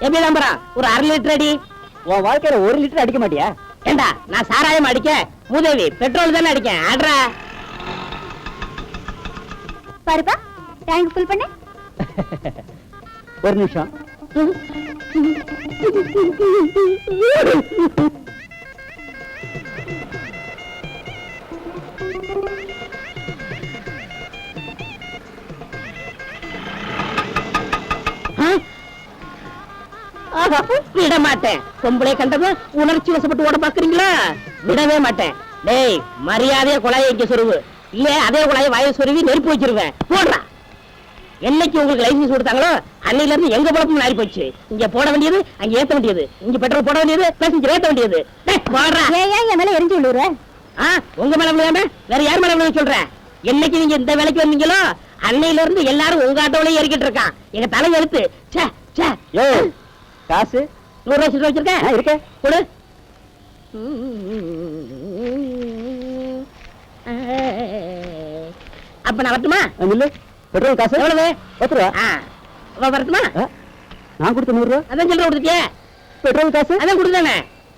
எப்படி நம்புறான்? ஒரு 1/2 லிட்டர் அடி. உன் வாழ்க்கையில 1 லிட்டர் அடிக்க மாட்டியா? ஏண்டா நான் சாராயம் அடிக்க மூதேவி பெட்ரோல் தானே அடிக்கேன். ஆட்ரா பாருப்பா, டேங்க் ஃபுல் பண்ணு. ஒரு நிமிஷம். விட மாட்டேன். பொம்பளை கண்டதும் உணர்ச்சி வசப்பட்டு ஓட பாக்குறீங்களா? விடவே மாட்டேன். டேய், மரியாதையா குழாயை இங்க சொருவு, இல்ல அதே குழாயை வாயை சொருவி நெருப்பு வச்சிருவேன். போடுறா. என்னைக்கு உங்களுக்கு லைசன்ஸ் கொடுத்தாங்களோ அன்னையில இருந்து எங்க பொழப்பும் நாரி போச்சு. இங்க போட வேண்டியது, அங்க ஏத்த வேண்டியது, இங்க பெட்ரோல் போட வேண்டியது, பேசஞ்சர் ஏத்த வேண்டியது. போடுறா. ஏன் என் மேல எரிஞ்சு விழுற? உங்க மேல விழுகாம வேற யார் மேல விழுக சொல்றேன்? என்னைக்கு நீங்க இந்த வேலைக்கு வந்தீங்களோ அன்னையில இருந்து எல்லாரும் உங்க ஆட்டோவிலேயே ஏறிக்கிட்டு இருக்கான். எங்க தலை எழுத்து. காசு 100 ரூபாய் வச்சிருக்கேன். இருக்க கொடு. அப்ப நான் வரட்டுமா? இல்ல, பெட்ரோல் காசு எவ்வளவு? 10 ரூபா. வரட்டுமா? நான் கொடுத்த 100 ரூபா. அதான் சில்லறை கொடுத்துட்டியே. பெட்ரோல் காசு அதான் கொடுத்தானே.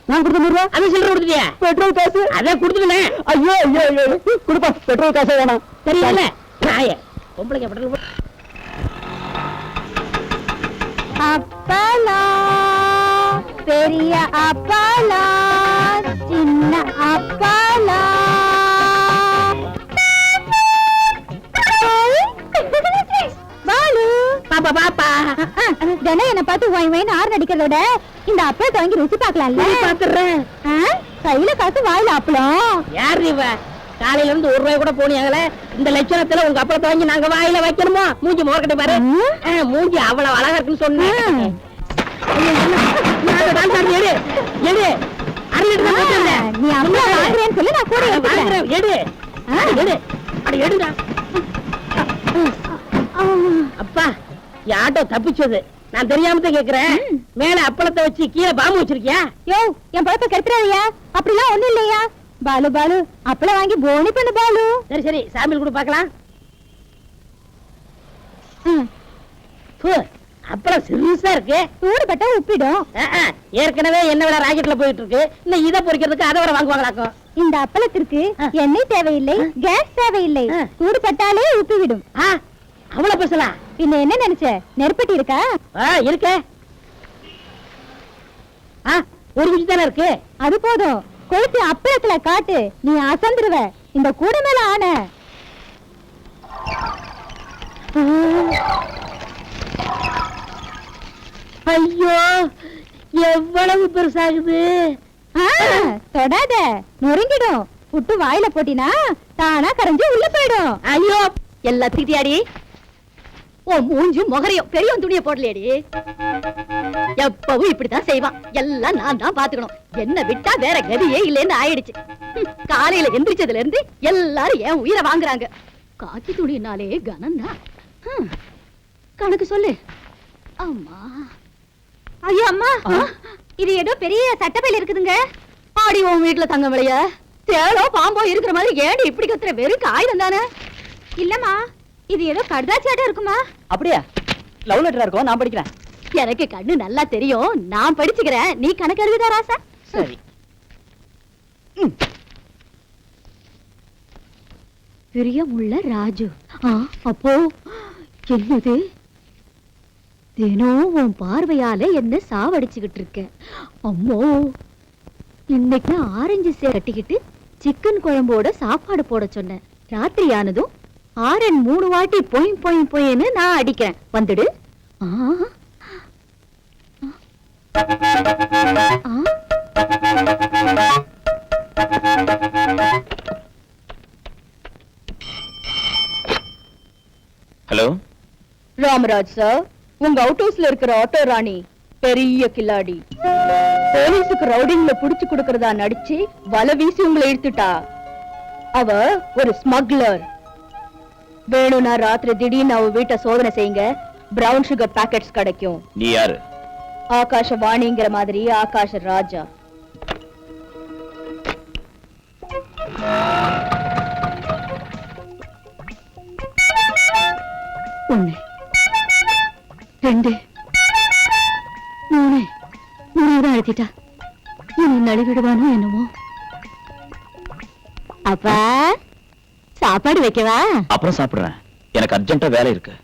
நான் கொடுத்த 100 ரூபா. அதான் சில்லறை கொடுத்துட்டியே. பெட்ரோல் காசு அதான் கொடுத்துட்டேனே. ஐயோ ஐயோ ஐயோ, கொடுப்பா. பெட்ரோல் காசே வேணாம். தெரியல நாயே. பொம்பளைக்கு பெட்ரோல். அப்பலா, பெரிய அப்பலா, சின்ன அப்பலா. பாலு, பாப்பா பாப்பா. தினம் என்ன பார்த்து வாய் வாயின்னு ஆறு நடிக்கிறதோட இந்த அப்பளத்தை வாங்கி ருசி பார்க்கலாம்ல? பாத்துறேன். கையில காசு வாயில அப்பளம். யார் இவ? காலையில இருந்து 1 ரூபாய் கூட போனியாங்களே. இந்த லட்சணத்துல உங்க அப்பளத்தை வாங்கி நாங்க வாயில வைக்கணுமோ? மூஞ்சி மோர்கிட்ட பாரு. மூஞ்சி அவ்வளவு அழகா இருக்குன்னு சொன்னேன். நீ அப்பளம் வாங்குறேன்னு சொல்லி நான் கூட எடுத்துக்கிறேன். எடு எடு. அட எடுடா. அப்பா, ஆட்டோ தப்பிச்சது. நான் தெரியாம தான் கேக்குறேன். மேல அப்பளத்தை வச்சு கீழே பாம்பு வச்சிருக்கியா? யோ, என் பழப்ப கெடுத்துறாதியா. அப்படிலாம் ஒண்ணும் இல்லையா? பாலு பாலு, அப்பளம் வாங்கி போனி பண்ணு பாலு. சரி சரி, சாம்பிள் கூட பாக்கலாம். அப்பளம் சிறுசா இருக்கு. சூடுபட்டா உப்பிடும். ஏற்கனவே என்ன விட ராக்கெட்ல போயிட்டு இருக்கு. இன்னும் இதை பொறிக்கிறதுக்கு அதை வர வாங்குவாங்களாக்கும். இந்த அப்பளத்திற்கு எண்ணெய் தேவையில்லை, கேஸ் தேவையில்லை. சூடுபட்டாலே உப்பிவிடும். அவ்வளவு பேசலாம். பின்ன என்ன நினைச்ச? நெருப்பட்டி இருக்கா? இருக்க. ஒரு குச்சி தானே இருக்கு. அது போதும். கொளுத்தி அப்பளத்துல காட்டு, நீ அசந்துருவ. இந்த கூட மேல ஆன. ஐயோ, எவ்வளவு பெருசாகுது. தொடாத, நொறுங்கிடும். புட்டு வாயில போட்டினா தானா கரைஞ்சு உள்ள போயிடும். ஐயோ, எல்லாத்துக்கிட்டியாடி? ஓ மூஞ்சும் முகரையும் பெரியவன் துணியை போடலையடி. எப்பவும் இப்படித்தான் செய்வான். எல்லாம் நான் தான் பாத்துக்கணும். என்ன விட்டா வேற கதியே இல்லைன்னு ஆயிடுச்சு. காலையில எந்திரிச்சதுல இருந்து எல்லாரும் என் உயிரை வாங்குறாங்க. காக்கி துணினாலே கனம்தான். கணக்கு சொல்லு. அம்மா, ஐயோ அம்மா, இது ஏதோ பெரிய சட்டப்பையில இருக்குதுங்க. ஆடி உன் வீட்டுல தங்க விளைய தேளோ பாம்போ இருக்கிற மாதிரி ஏண்டி இப்படி கத்துற? வெறும் காகிதம் தானே? இல்லம்மா, இது ஏதோ கடுதாச்சியாட்டம் இருக்குமா? அப்படியா? லவ் லெட்டரா இருக்கும். நான் படிக்கிறேன். எனக்கு கண்ணு நல்லா தெரியும். நான் படிச்சுக்கிறேன். நீ கணக்கு எழுதுதா ராசா? சரி. பிரியமுள்ள ராஜு. அப்போ என்னது? தினம் உன் பார்வையால என்ன சாவடிச்சுக்கிட்டு இருக்க. அம்மோ, இன்னைக்கு ஆரஞ்சு சே கட்டிக்கிட்டு சிக்கன் குழம்போட சாப்பாடு போட சொன்னேன். ராத்திரி ஆனதும் ஆரன் 3 வாட்டி பொய் பொய் பொய்ன்னு நான் அடிக்கிறேன். வந்துடு. ஹலோ ராமராஜ் சார், உங்க அவுட் ஹவுஸ்ல இருக்கிற ஆட்டோ ராணி பெரிய கில்லாடி. போலீஸுக்கு ரவுடிங்ல புடிச்சு கொடுக்கறதா நடிச்சு வலை வீசி உங்களை இழுத்துட்டா. அவ ஒரு ஸ்மக்லர். வேணும்னா ராத்திரி திடீர்னு அவ வீட்டை சோதனை செய்யுங்க. பிரவுன் சுகர் பாக்கெட்ஸ் கிடைக்கும். நீ யாரு? ஆகாஷ வாணிங்கிற மாதிரி ஆகாஷ ராஜா. ஒண்ணு, 2, 3 தான் அழுத்திட்டா. இனி நழுவிடுவானோ என்னமோ. அப்பா சாப்பாடு வைக்கவா? அப்புறம் சாப்பிடுறேன், எனக்கு அர்ஜென்ட்டா வேலை இருக்கு.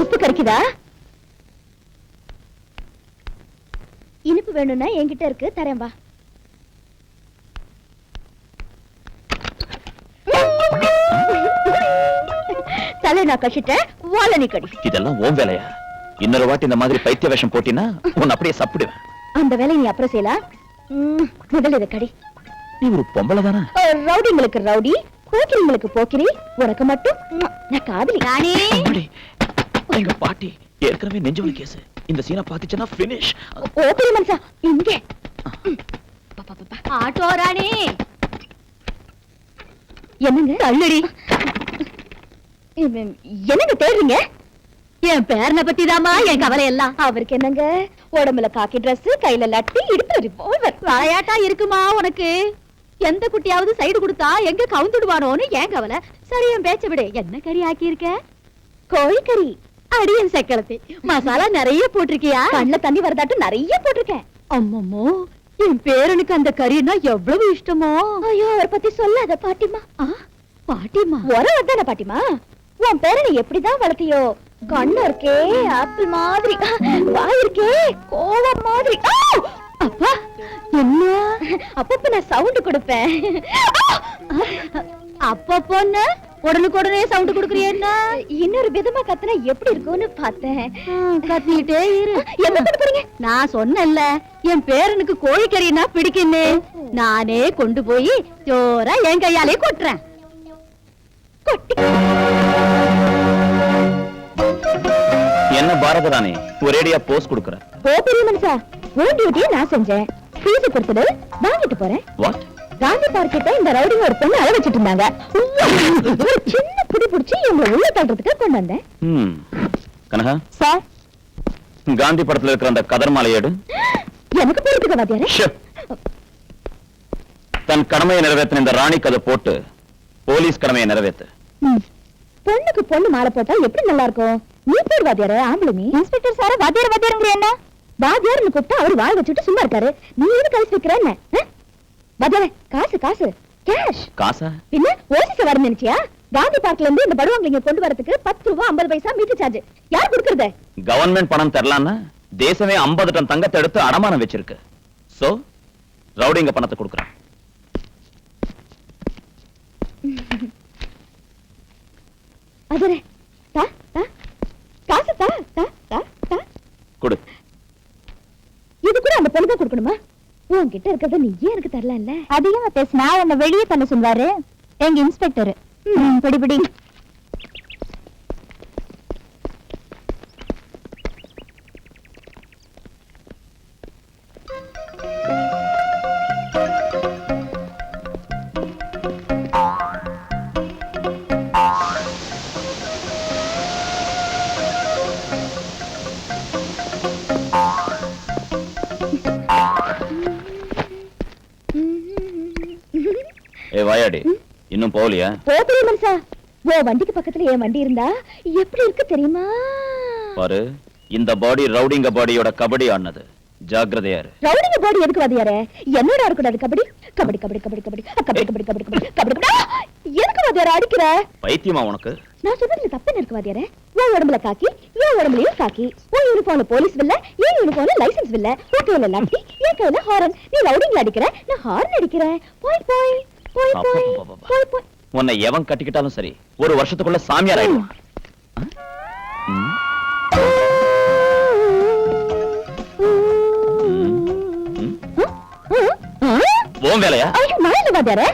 உப்பு கறிக்குதா? இனிப்பு வேணும்னா என்கிட்ட இருக்கு, தரேன் வா. தலை நான் கழிச்சிட்டேன், வாழை நீ கடி. இதெல்லாம் ஓம் வேலையா? இன்னொரு வாட்டி இந்த மாதிரி பைத்திய வேஷம் போட்டினா உன்னை அப்படியே சாப்பிடுவேன். அந்த வேலையை நீ அப்புறம் செய்யலாம். முதல்ல இதை கடி. நீ ஒரு பொம்பளை தானே? ரவுடிங்களுக்கு ரவுடி, போக்கிரிங்களுக்கு போக்கிரி, உனக்கு மட்டும் நான் காதலி. அம்மாடி, எங்க பாட்டி ஏற்கனவே நெஞ்சுவலி கேஸ். இந்த சீனை பாத்துச்சுன்னா finish. ஓ பெரிய மனுஷா, இங்கே ஆட்டோ ராணி. என்னங்க தள்ளடி? என்னங்க தேடுறீங்க? என் பேரனை பத்தி தாமா என் கவலை எல்லாம். அவருக்கு என்னங்க, உடம்புல காக்கி டிரஸ், கையில லட்டி, இடுப்புல ரிவால்வர். விளையாட்டா இருக்குமா உனக்கு? எந்த குட்டியாவது சைடு கொடுத்தா எங்க கவுந்துடுவானோன்னு ஏன் கவலை. சரி என் பேச்ச விடு. என்ன கறி ஆக்கி இருக்க? கோழிக்கறி. அடியன் சக்களத்தி மசாலா நிறைய போட்டிருக்கியா? கண்ணுல தண்ணி வரதாட்டும் நிறைய போட்டிருக்கேன். அம்மம்மோ, என் பேரனுக்கு அந்த கறினா எவ்வளவு இஷ்டமோ. ஐயோ, அவரை பத்தி சொல்லாத பாட்டிமா. பாட்டிமா உறவதான பாட்டிமா? உன் பேரனை எப்படிதான் வளர்த்தியோ? கண்ணு இருக்கே ஆப்பிள் மாதிரி, வாய் இருக்கே கோவம் மாதிரி. அப்பா என்ன அப்பப்ப நான் சவுண்ட் கொடுப்பேன். அப்பப்போன்னு உடனுக்குடனே சவுண்ட் கொடுக்குறியேன்னா இன்னொரு விதமா கத்துனா எப்படி இருக்கும்னு பார்த்தேன். கத்திட்டே இரு. என்ன பண்ண போறீங்க? நான் சொன்னேன்ல, என் பேரனுக்கு கோழிக்கறினா பிடிக்குன்னு. நானே கொண்டு போய் ஜோரா என் கையாலே கொட்டுறேன். என்ன பாரதராணி ஒரேடியா போஸ் கொடுக்கற? ஓ பெரிய மனுஷா, உன் டியூட்டியை நான் செஞ்சேன். ஃபீஸ் கொடுத்துடு, வாங்கிட்டு போறேன். வாட்? காந்தி பார்க்கிட்ட இந்த ரவுடிங்க ஒரு பொண்ணு அழ வச்சிட்டு இருந்தாங்க. ஒரு சின்ன புடி புடிச்சு இவங்க உள்ள தள்ளுறதுக்கு கொண்டு வந்தேன். கனகா சார், காந்தி படத்துல இருக்கிற அந்த கதர் மாலையேடு. எனக்கு போறதுக்கு வாத்தியாரே. தன் கடமையை நிறைவேற்றின இந்த ராணிக்கு அதை போட்டு போலீஸ் கடமையை நிறைவேற்று. பொண்ணுக்கு பொண்ணு மாலை போட்டா எப்படி நல்லா இருக்கும்? நீ பேர் வாத்தியாரே, ஆம்பளை நீ. இன்ஸ்பெக்டர் சார வாத்தியார் வாத்தியாருங்கிற என்ன? வாத்தியார்னு கூப்பிட்டா அவர் வாய் வச்சுட்டு சும்மா இருக்காரு. நீ எது கழிச்சு வைக்கிற என்ன? வாத்தியாரே, காசு காசு கேஷ். காசா? பின்ன ஓசிச வர நினைச்சியா? காந்தி பார்க்ல இருந்து இந்த படுவாங்க கொண்டு வரதுக்கு 10 ரூபாய் 50 பைசா மீட்டர் சார்ஜ். யார் கொடுக்கறது? கவர்மெண்ட் பணம் தரலான்னா தேசமே 50 டன் தங்கத்தை எடுத்து அடமானம் வச்சிருக்கு. சோ ரவுடிங்க பணத்தை கொடுக்கறான். அதரே தா தா காசு தா தா தா தா கொடு. இது கூட அந்த பொண்ணு தான் கொடுக்கணுமா? உன்கிட்ட இருக்கிறத நீ ஏன் எனக்கு தரல? இல்ல அதிகமா பேசினா உன்னை வெளியே தள்ள சொல்வாரு எங்க இன்ஸ்பெக்டர். படி படி. வாயாடி, இன்னும் போகலையா? போகலையே மனுஷா. ஓ வண்டிக்கு பக்கத்துல என் வண்டி இருந்தா எப்படி இருக்கு தெரியுமா? பாரு, இந்த பாடி ரவுடிங்க பாடியோட கபடி ஆனது. ஜாக்கிரதையா இரு. ரவுடிங்க பாடி எதுக்கு வாதியாரே? என்னோட இருக்கக்கூடாது கபடி? கபடி கபடி கபடி கபடி கபடி கபடி கபடி கபடி கபடி கபடி. எதுக்கு வாதியாரே அடிக்கிற? பைத்தியமா உனக்கு? நான் சொல்றதுல தப்பு இருக்கு வாதியாரே. உன் உடம்புல காக்கி, என் உடம்புலயும் காக்கி. உன் யூனிஃபார்ம்ல போலீஸ் வில்ல, என் யூனிஃபார்ம்ல லைசென்ஸ் வில்ல. உன் கையில லாட்டி, என் கையில ஹாரன். நீ ரவுடிங்க அடிக்கிற, நான் ஹாரன் அடிக்கிறேன். போய் போய் போய் போய் போய் போய். உன்னை எவன் கட்டிக்கிட்டாலும் சரி, ஒரு வருஷத்துக்குள்ள சாமியார் ஆயிடுவான். ஓம் வேலையா? ஐயோ மழையில வாத்தியாரே.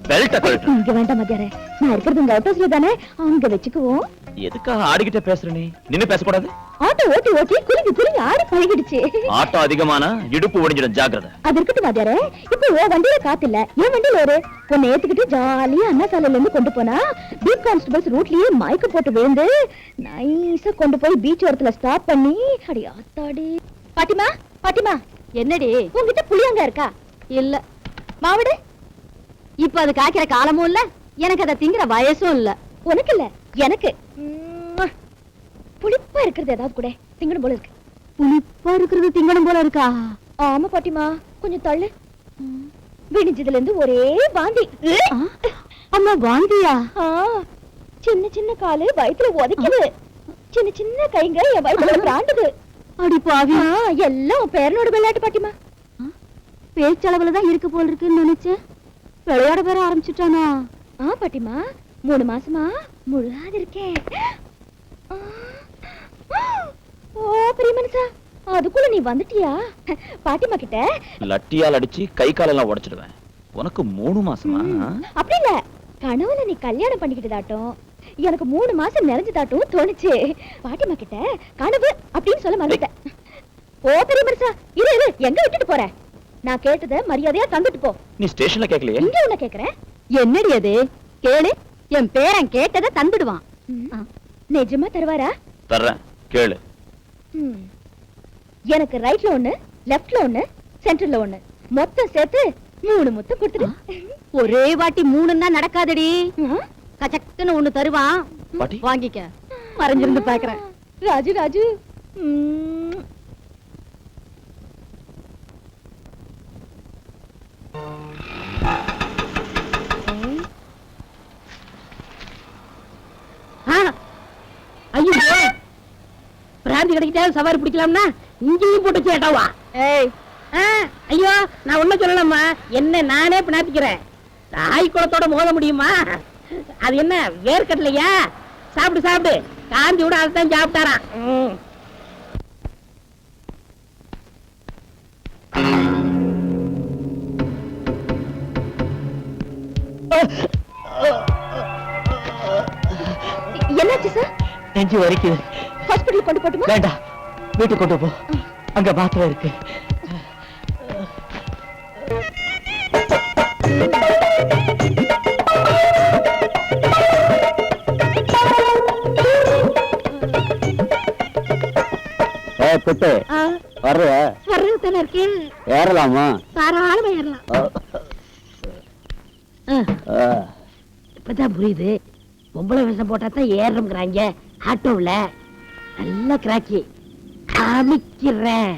பெல்ட்ட கழட்டு. இங்க வேண்டாம் வாத்தியாரே, நான் இருக்கிறது இங்க அவுட் ஹவுஸ்ல தானே, அங்க வச்சுக்குவோம். எதுக்காக ஆடிக்கிட்டே பேசுற நீ? நின்னு பேசக்கூடாது. ஆட்டோ ஓட்டி ஓட்டி குலுங்கி ஆடி பழகிடுச்சு. ஆட்டோ அதிகமான இடுப்பு ஒடிஞ்சிடும், ஜாக்கிரதை. அது இருக்கட்டும் வாத்தியாரே, இப்போ உன் வண்டியில காத்து இல்ல, என் வண்டியில ஒரு உன்னை ஏத்துக்கிட்டு ஜாலியா அண்ணா சாலையில இருந்து கொண்டு போனா பீட் கான்ஸ்டபிள்ஸ் ரூட்லயே மயக்க போட்டு விழுந்து நைஸா கொண்டு போய் பீச் ஓரத்துல ஸ்டாப் பண்ணி அடி ஆத்தாடி. பாட்டிமா பாட்டிமா, என்னடி உன்கிட்ட புளியங்க இருக்கா? இல்ல. மாவடு இப்ப அது காய்க்கிற காலமும் இல்ல, எனக்கு அதை திங்கிற வயசும் இல்ல. உனக்கு இல்ல, எனக்கு. புளிப்பா இருக்கிறது ஏதாவது கூட திங்கணும் போல இருக்கு. புளிப்பா இருக்கிறது திங்கணும் போல இருக்கா? ஆமா பாட்டிமா, கொஞ்சம் தள்ளு. விடிஞ்சதுல இருந்து ஒரே வாந்தி. அம்மா வாந்தியா? சின்ன சின்ன காலு வயித்துல உதைக்குது, சின்ன சின்ன கைங்க என் வயித்துல பிராண்டுது. அடி பாவி, எல்லாம் பேரனோட விளையாட்டு பாட்டிமா. பேச்சளவுலதான் இருக்கு போல இருக்குன்னு நினைச்சேன், விளையாட வேற ஆரம்பிச்சுட்டானா? பாட்டிமா, 3 மாசமா முழுகாது இருக்கேன். ஓ பெரிய மனுஷா, அதுக்குள்ள நீ வந்துட்டியா? பாட்டிமா கிட்ட லட்டியால் அடிச்சு கை காலெல்லாம் உடைச்சிடுவேன். உனக்கு 3 மாசமா? அப்படி இல்ல, கனவுல நீ கல்யாணம் பண்ணிக்கிட்டதாட்டும் எனக்கு 3 மாசம் நிறைஞ்சதாட்டும் தோணுச்சு. பாட்டிமா கிட்ட கனவு அப்படின்னு சொல்ல மறந்துட்டேன். ஓ பெரிய மனுஷா, இரு எங்க விட்டுட்டு போற? நான் கேட்டத மரியாதையா தந்துட்டு போ. நீ ஸ்டேஷன்ல கேட்கலையே? இங்க உன்ன கேக்குறேன். என்னடி அது? கேளு, என் பேரன் கேட்டத தந்துடுவான். நிஜமா தருவாரா? தர்றேன், கேளு. எனக்கு ரைட்ல ஒண்ணு, லெஃப்ட்ல ஒண்ணு, சென்டர்ல ஒண்ணு, மொத்தம் சேர்த்து 3 முத்தம் கொடுத்துடு. ஒரே வாட்டி 3ன்னா நடக்காதடி. கச்சக்குன்னு ஒண்ணு தருவான், பாட்டி வாங்கிக்க. மறைஞ்சிருந்து பாக்குறேன். ராஜு ராஜு. ஐயோ, பிராந்தி கிடைக்கிட்டா சவாரி பிடிக்கலாம்னா இங்கேயும் போட்டு சேட்டாவா? ஐயோ, நான் ஒண்ணு சொல்லலாமா? என்ன நானே பினாத்திக்கிறேன். தாய் குளத்தோட மோத முடியுமா? அது என்ன வேர்க்கட்டலையா? சாப்பிடு சாப்பிடு, காந்தி விட அதுதான் சாப்பிட்டாராம். என்னாச்சு சார்? நெஞ்சு வரைக்குது. ஹாஸ்பிடல் கொண்டு போட்டுமா? வேண்டாம், வீட்டுக்கு கொண்டு போ, அங்க மாத்திரை இருக்கு. குட்டு வர்றதுதானே இருக்கேன். ஏறலாமா? தாராளமா ஏறலாம். இப்பதான் புரியுது, பொம்பளை விஷம் போட்டா தான் ஏறணுங்கிறாங்க. ஆட்டோவில் நல்ல கிராக்கி காமிக்கிறேன்.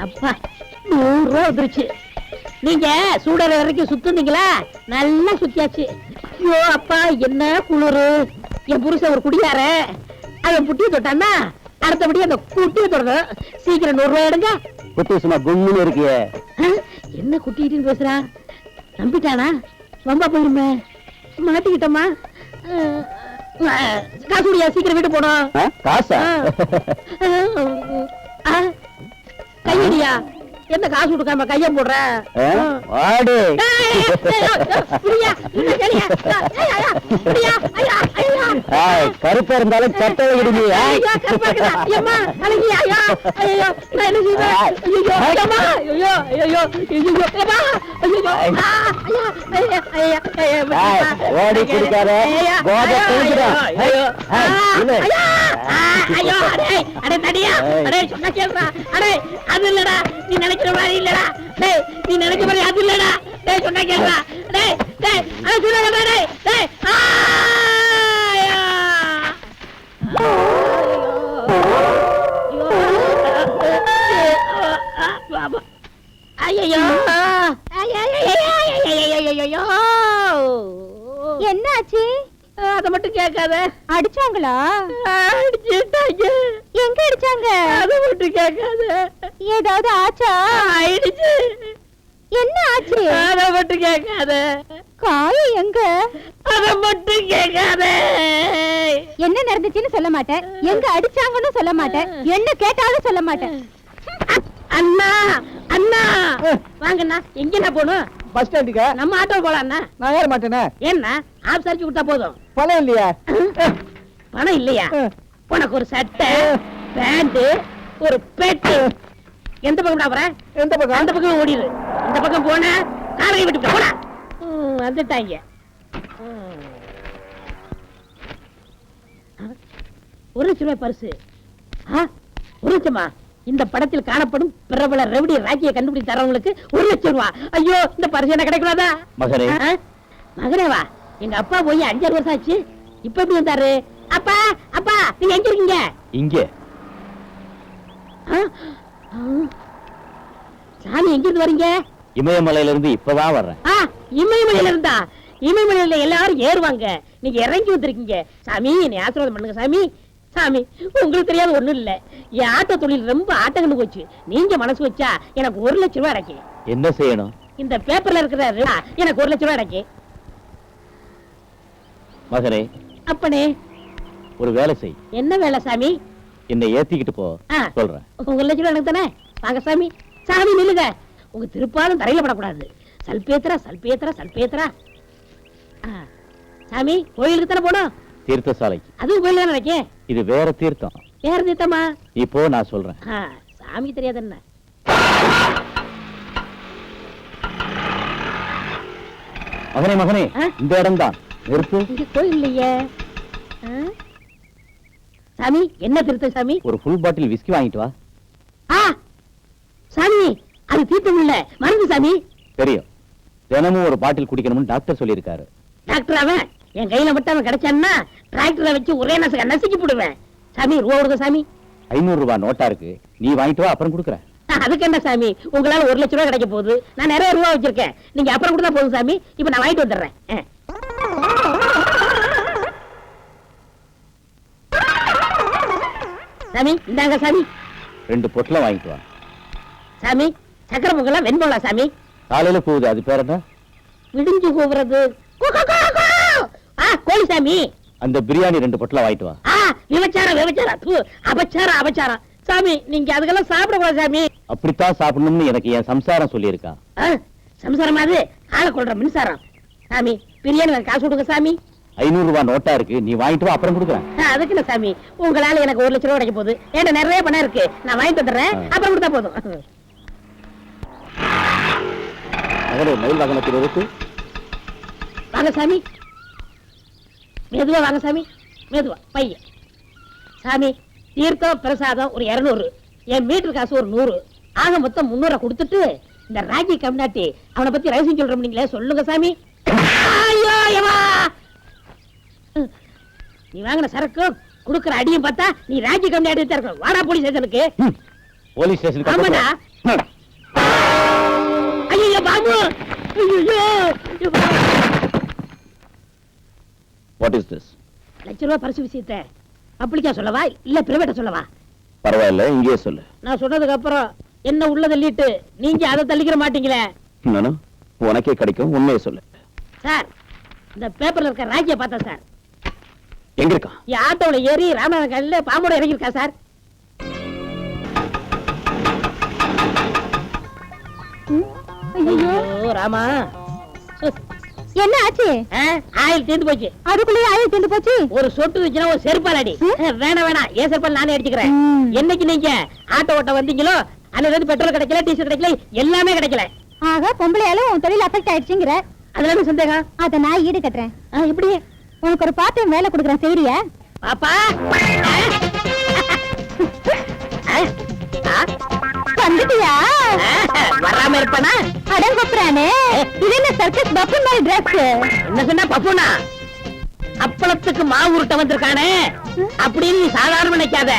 அப்பா 100 ரூபா வந்துருச்சு. நீங்க சூடற வரைக்கும் சுத்துனீங்களா? நல்லா சுத்தியாச்சு. ஐயோ அப்பா, என்ன குளிரு. என் புருஷன் ஒரு குடியார, அவன் புட்டியை தொட்டான்னா அடுத்தபடி அந்த குட்டியை தொடரும். சீக்கிரம் 100 ரூபாய் எடுங்க. குட்டி சும்மா கும்முன்னு இருக்கியே. என்ன குட்டிட்டு பேசுறான்? நம்பிட்டானா? வம்பா போயிருமே. மாட்டிக்கிட்டோமா? காசுடியா, சீக்கிரம் வீட்டு போனோம். காசா? கையடியா, என்ன காசு கொடுக்காம கைய போடுற? கருப்பா இருந்தாலும் கட்ட ஓடி குடிக்காத. அது இல்லடா, நீ நினைக்கிற மாதிரி இல்லடா. டேய், நீ நினைக்கிற மாதிரி அது இல்லடா. டேய், சொன்னா கேளுடா. டேய் டேய், அத சொல்லுடா. டேய் டேய், ஐயோ ஐயோ, என்னாச்சு? அத மட்டும் கேட்காத. அடிச்சாங்களா? அடிச்சுட்டாங்க. எங்க அடிச்சாங்க? அத மட்டும் கேட்காத. ஏதாவது ஆச்சா? ஆயிடுச்சு. என்ன ஆச்சு? அத மட்டும் கேட்காத. காயம் எங்க? அத மட்டும் கேட்காத. என்ன நடந்துச்சுன்னு சொல்ல மாட்டேன், எங்க அடிச்சாங்கன்னு சொல்ல மாட்டேன், என்ன கேட்டாலும் சொல்ல மாட்டேன். அண்ணா அண்ணா வாங்கண்ணா எங்கண்ணா போகணும்? பஸ் ஸ்டாண்டுக்கு நம்ம ஆட்டோ போலாம் அண்ணா. நான் ஏற மாட்டேனே. ஏன்னா ஆப் சரிச்சு விட்டா போதும். பணம் இல்லையா? பணம் இல்லையா? உனக்கு ஒரு சட்டை பேண்ட் ஒரு பெட்டு. எந்த பக்கம் போற? எந்த பக்கம்? அந்த பக்கம் ஓடிடு. இந்த பக்கம் போன காரை விட்டு போடா. வந்துட்டாங்க. ஒரு லட்சம் ரூபாய் பரிசு. ஒரு லட்சமா? இந்த படத்தில் காணப்படும் பிரபல ரெவடி ராக்கியை கண்டுபிடி தரவங்களுக்கு 1 லட்சம் ரூபாய். ஐயோ இந்த பரிசு என்ன கிடைக்கூடாதா? மகனே. மகனேவா? எங்க அப்பா போய் 5-6 வருஷம் ஆச்சு. இப்ப எப்படி வந்தாரு? அப்பா அப்பா நீங்க எங்க இருக்கீங்க? இங்கே. சாமி எங்க இருந்து வரீங்க? இமயமலையில இருந்து இப்பதான் வர்றேன். இமயமலையில இருந்தா? இமயமலையில எல்லாரும் ஏறுவாங்க, நீங்க இறங்கி வந்திருக்கீங்க. சாமி என்னை ஆசீர்வாதம் பண்ணுங்க சாமி. சாமி உங்களுக்கு தெரியாத ஒண்ணும் இல்ல, என் ஆட்டோ தொழில் ரொம்ப ஆட்டங்கன்னு போச்சு. நீங்க மனசு வச்சா எனக்கு 1 லட்சம் ரூபாய் கிடைக்கும். என்ன செய்யணும்? இந்த பேப்பர்ல இருக்கிற எனக்கு 1 லட்சம் ரூபாய் கிடைக்கும். மகனே. அப்பனே ஒரு வேலை செய். என்ன வேலை சாமி? என்னை ஏத்திக்கிட்டு போ. சொல்றேன். 1 லட்சம் ரூபாய் எனக்கு தானே? வாங்க சாமி. சாமி நில்லுங்க, உங்க திருப்பாலும் தரையில படக்கூடாது. சல்பேத்திரா சல்பேத்திரா சல்பேத்திரா. சாமி கோயிலுக்கு தானே போனோம்? தீர்த்த சாலைக்கு. அதுவும் கோயில் தான் நினைக்கேன். இது வேற தீர்த்தம். வேற தீர்த்தமா? இப்போ நான் சொல்றேன். சாமி தெரியாது என்ன? மகனே மகனே, இந்த இடம் தான். நிறுத்து. இங்க கோயில் இல்லையே. சாமி என்ன தீர்த்தம் சாமி? ஒரு ஃபுல் பாட்டில் விஸ்கி வாங்கிட்டு வா. சாமி அது தீர்த்தம் இல்ல, மருந்து சாமி. தெரியும், தினமும் ஒரு பாட்டில் குடிக்கணும்னு டாக்டர் சொல்லியிருக்காரு. டாக்டர் அவன் என் கையில மட்டும் அவன் கிடைச்சான்னா டிராக்டரை வச்சு ஒரே நசுக்கி போடுவேன். சாமி ரூபா கொடுங்க சாமி. 500 ரூபாய் நோட்டா இருக்கு, நீ வாங்கிட்டு வா, அப்புறம் கொடுக்குறேன். அதுக்கு என்ன சாமி, உங்களால 1 லட்சம் ரூபாய் கிடைக்க போகுது. நான் நிறைய ரூபா வச்சிருக்கேன், நீங்க அப்புறம் கொடுத்தா போதும் சாமி. இப்ப நான் வாங்கிட்டு வந்துடுறேன். சாமி இந்தாங்க சாமி. 2 பொட்டலம் வாங்கிட்டு வா. சாமி சக்கரை பொங்கலா வெண்பொங்கலா சாமி? காலையில போகுது, அது பேர் என்ன? விடிஞ்சு கூவுறது கோழி சாமி. அந்த பிரியாணி 2 பொட்டலம் வாங்கிட்டு வா. விபச்சாரம் விபச்சாரம் அபச்சாரம் அபச்சாரம். சாமி நீங்க அதுக்கெல்லாம் சாப்பிடக்கூடாது சாமி. அப்படித்தான் சாப்பிடணும்னு எனக்கு என் சம்சாரம் சொல்லியிருக்கா. சம்சாரம் அது ஆளை கொள்ற மின்சாரம். சாமி பிரியாணி காசு கொடுங்க சாமி. 500 ரூபாய் நோட்டா இருக்கு, நீ வாங்கிட்டு வா, அப்புறம் கொடுக்குறேன். அதுக்கு என்ன சாமி, உங்களால எனக்கு 1 லட்சம் ரூபாய் கிடைக்க போகுது. ஏன்னா நிறைய பணம் இருக்கு, நான் வாங்கிட்டு வந்துடுறேன், அப்புறம் கொடுத்தா போதும். மயில் வாகனத்தில் இருக்கு. வாங்க சாமி, மெதுவா வாங்க சாமி, மெதுவா பையன். சாமி தீர்த்தம் பிரசாதம் ஒரு 200, என் மீட்டர் காசு ஒரு 100, ஆக மொத்தம் 300 கொடுத்துட்டு இந்த ராஜி கம்னாட்டி அவனை பத்தி ரகசியம் சொல்றோம் நீங்களே, சொல்லுங்க சாமி. ஐயோ யமா, நீ வாங்கின சரக்கு குடுக்குற அடியும் பார்த்தா நீ ராஜி கம்னாட்டி தான் இருக்க. வாடா போலீஸ் ஸ்டேஷனுக்கு. போலீஸ் ஸ்டேஷனுக்கு? ஆமாடா. ஐயோ பாபு, ஐயோ. What is this? 1 லட்சம் ரூபாய் பரிசு விஷயத்தை பப்ளிக்கா சொல்லவா இல்ல பிரைவேட்டா சொல்லவா? பரவாயில்ல, இங்கே சொல்லு. நான் சொன்னதுக்கு அப்புறம் என்ன உள்ள தள்ளிட்டு நீங்க அதை தள்ளிக்கிற மாட்டீங்களே. நானும் உனக்கே கிடைக்கும், உண்மையை சொல்லு. சார் இந்த பேப்பர்ல இருக்க ராஜியை பார்த்தா சார். எங்க இருக்கா? என் ஆட்டோல ஏறி ராமநாதன் காலையில பாம்போட இறங்கி இருக்கா சார். ஐயோ ராமா, என்ன ஆச்சு? ஆயில் தீர்ந்து போச்சு. அதுக்குள்ளே ஆயில் தீர்ந்து போச்சு. ஒரு சொட்டு வச்சுனா ஒரு செருப்பால் அடி. வேணாம் வேணாம், ஏன் செருப்பால் நானே அடிச்சுக்கிறேன். என்னைக்கு நீங்க ஆட்டோ ஓட்ட வந்தீங்களோ அன்னைக்கு பெட்ரோல் கிடைக்கல, டீசல் கிடைக்கல, எல்லாமே கிடைக்கல. ஆக பொம்பளையாலும் உன் தொழில் அஃபெக்ட் ஆயிடுச்சுங்கிற? அதுல என்ன சந்தேகம்? அத நான் ஈடு கட்டுறேன். எப்படி? உனக்கு ஒரு பார்ட் டைம் வேலை கொடுக்குறேன், செய்றியா? பாப்பா வந்துட்டியா? வராம இருப்பானா? அடங்கொப்புறானே, இது என்ன சர்க்கஸ் பப்பு மாதிரி டிரஸ்? என்ன சொன்னா பப்புனா? அப்பளத்துக்கு மாவு உருட்ட வந்திருக்கானே அப்படின்னு நீ சாதாரண நினைக்காத.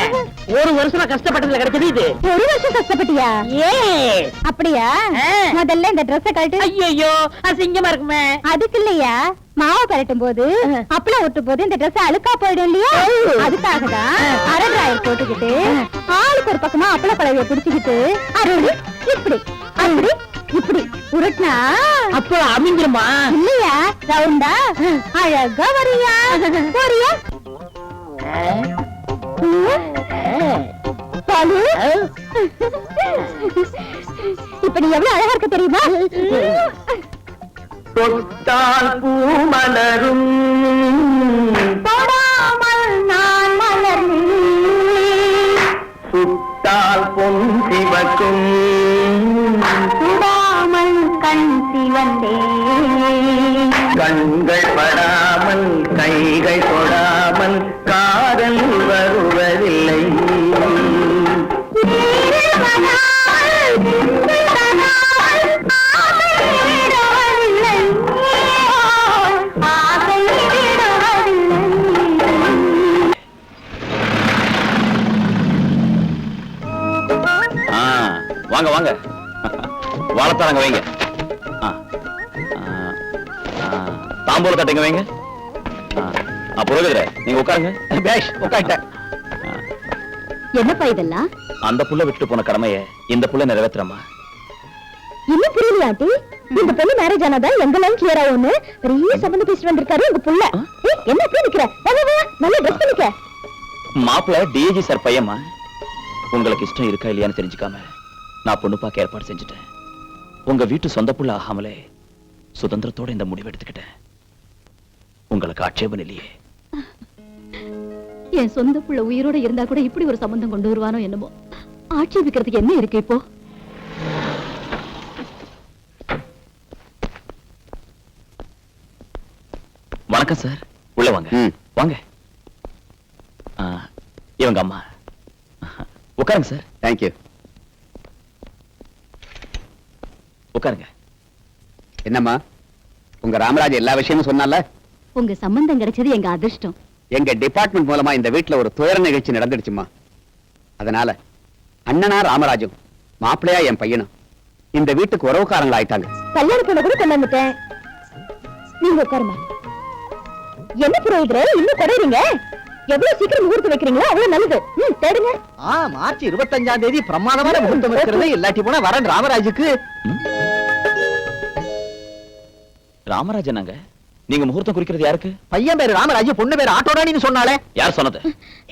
1 வருஷமா கஷ்டப்பட்டதுல கிடைச்சது இது. 1 வருஷம் கஷ்டப்பட்டியா? அப்படியா? முதல்ல இந்த ட்ரெஸ் கழட்டு. ஐயோ அசிங்கமா இருக்குமே. அதுக்கு இல்லையா, மாவு கரட்டும் போது அப்பளம் ஒட்டும் போது இந்த ட்ரெஸ் அழுக்கா போயிடும் இல்லையா, அதுக்காக தான் அரை டிராயர் போட்டுக்கிட்டு ஆளுக்கு ஒரு பக்கமா அப்பள பழவைய பிடிச்சுக்கிட்டு அருள் இப்படி அப்படி இப்படி உருட்டினா அப்போ அமைஞ்சிருமா? இல்லையா, ரவுண்டா அழகா வரியா. போறியா? பாலு, இப்ப நீ எவ்வளவு அழகா இருக்க தெரியுமா? தொட்டால் பூ மலரும் தொடாமல் நான் மலர்ந்தேன், சுட்டால் பொன் சிவக்கும் சுடாமல் கண் சிவந்தேன், கண்கள் படாமல் கைகள் தொடாமல் காதல் வருவதில்லை. வாங்க வாங்க, வாழைத்தாங்க வைங்க. தாம்பூல தட்டுங்க வைங்க. புரோகிதரே, நீங்க உட்காருங்க. பேஷ், உட்கார்ட்டேன். என்னப்பா இதெல்லாம்? அந்த புள்ள விட்டு போன கடமைய இந்த புள்ள நிறைவேற்றுறமா. இன்னும் புரியலையா ஆண்டி? இந்த பொண்ணு மேரேஜ் ஆனதா எங்கெல்லாம் கிளியர் ஆகும்னு பெரிய சம்பந்த பேசிட்டு வந்திருக்காரு உங்க புள்ள. என்ன அப்படி நிக்கிற? வா வா வா, நல்லா ட்ரெஸ் பண்ணிக்க. மாப்பிள்ள டிஏஜி சார் பையமா. உங்களுக்கு இஷ்டம் இருக்கா இல்லையான்னு தெரிஞ்சுக்காம நான் பொண்ணு பார்க்க ஏற்பாடு செஞ்சுட்டேன். உங்க வீட்டு சொந்த புள்ள ஆகாமலே சுதந்திரத்தோட இந்த முடிவு எடுத்துக்கிட்டேன். உங்களுக்கு ஆட்சேபம் இல்லையே? என் சொந்த புள்ள உயிரோட இருந்தா கூட இப்படி ஒரு சம்பந்தம் கொண்டு வருவானோ என்னமோ. ஆட்சேபிக்கிறதுக்கு என்ன இருக்கு இப்போ? வணக்கம் சார், உள்ள வாங்க. வாங்க. இவங்க அம்மா. உட்காருங்க சார். தேங்க்யூ. உட்காருங்க. என்னம்மா, உங்க ராமராஜ் எல்லா விஷயமும் சொன்னால? உங்க சம்பந்தம் கிடைச்சது எங்க அதிர்ஷ்டம். எங்க டிபார்ட்மெண்ட் மூலமா இந்த வீட்டுல ஒரு துயர நிகழ்ச்சி நடந்துடுச்சுமா. அதனால அண்ணனா ராமராஜும் மாப்பிள்ளையா என் பையனும் இந்த வீட்டுக்கு உறவுக்காரங்களா ஆயிட்டாங்க. கல்யாண பொண்ணு கூட கொண்டு வந்துட்டேன். நீங்க உட்காருமா. என்ன புரோகிதரே இன்னும் குறையறீங்க? எவ்வளவு சீக்கிரம் முகூர்த்தம் வைக்கிறீங்களோ அவ்வளவு நல்லது. தேடுங்க. மார்ச் 25ஆம் தேதி பிரமாதமான முகூர்த்தம் வைக்கிறது. இல்லாட்டி போனா வரன் ராமராஜுக்கு. ராமராஜனாங்க? நீங்க முகூர்த்தம் குறிக்கிறது யாருக்கு? பையன் பேரு ராமராஜ், பொண்ணு பேரு ஆட்டோடானின்னு சொன்னாலே. யார் சொன்னது?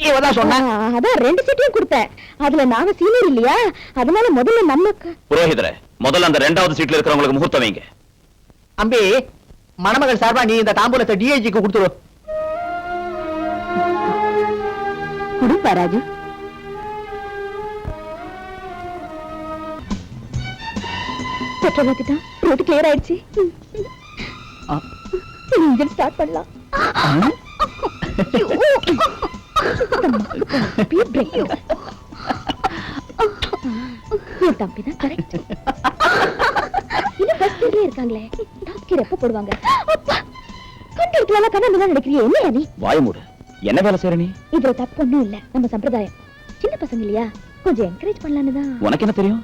இவதான் சொன்னா. அதான் 2 சீட்டையும் கொடுத்தேன். அதுல நாங்க சீனியர் இல்லையா, அதனால முதல்ல நமக்கு. புரோகிதரே, முதல்ல அந்த 2வது சீட்ல இருக்கிறவங்களுக்கு முகூர்த்தம் வைங்க. அம்பி, மணமகள் சார்பா நீ இந்த தாம்பூலத்தை டிஐஜிக்கு கொடுத்துரு. குடுப்பா ராஜு. பெட்ரோல் ஊத்திட்டான், ரோடு கிளியர் ஆயிடுச்சு. இன்ஜின் ஸ்டார்ட் பண்ணலாம். தம்பிதான் கரெக்ட். இன்னும் ஃபர்ஸ்ட் இயர்லயே இருக்காங்களே, டாஸ்கர் எப்ப போடுவாங்க? அப்பா கண்டிருக்கலாம். கண்ணாடி தான் நினைக்கிறியே, என்ன நீ? வாய மூடு. என்ன வேலை செய்ற நீ? இதுல தப்பு ஒண்ணும் இல்ல. நம்ம சம்பிரதாயம். சின்ன பசங்க இல்லையா, கொஞ்சம் என்கரேஜ் பண்ணலான்னு தான். உனக்கு என்ன தெரியும்?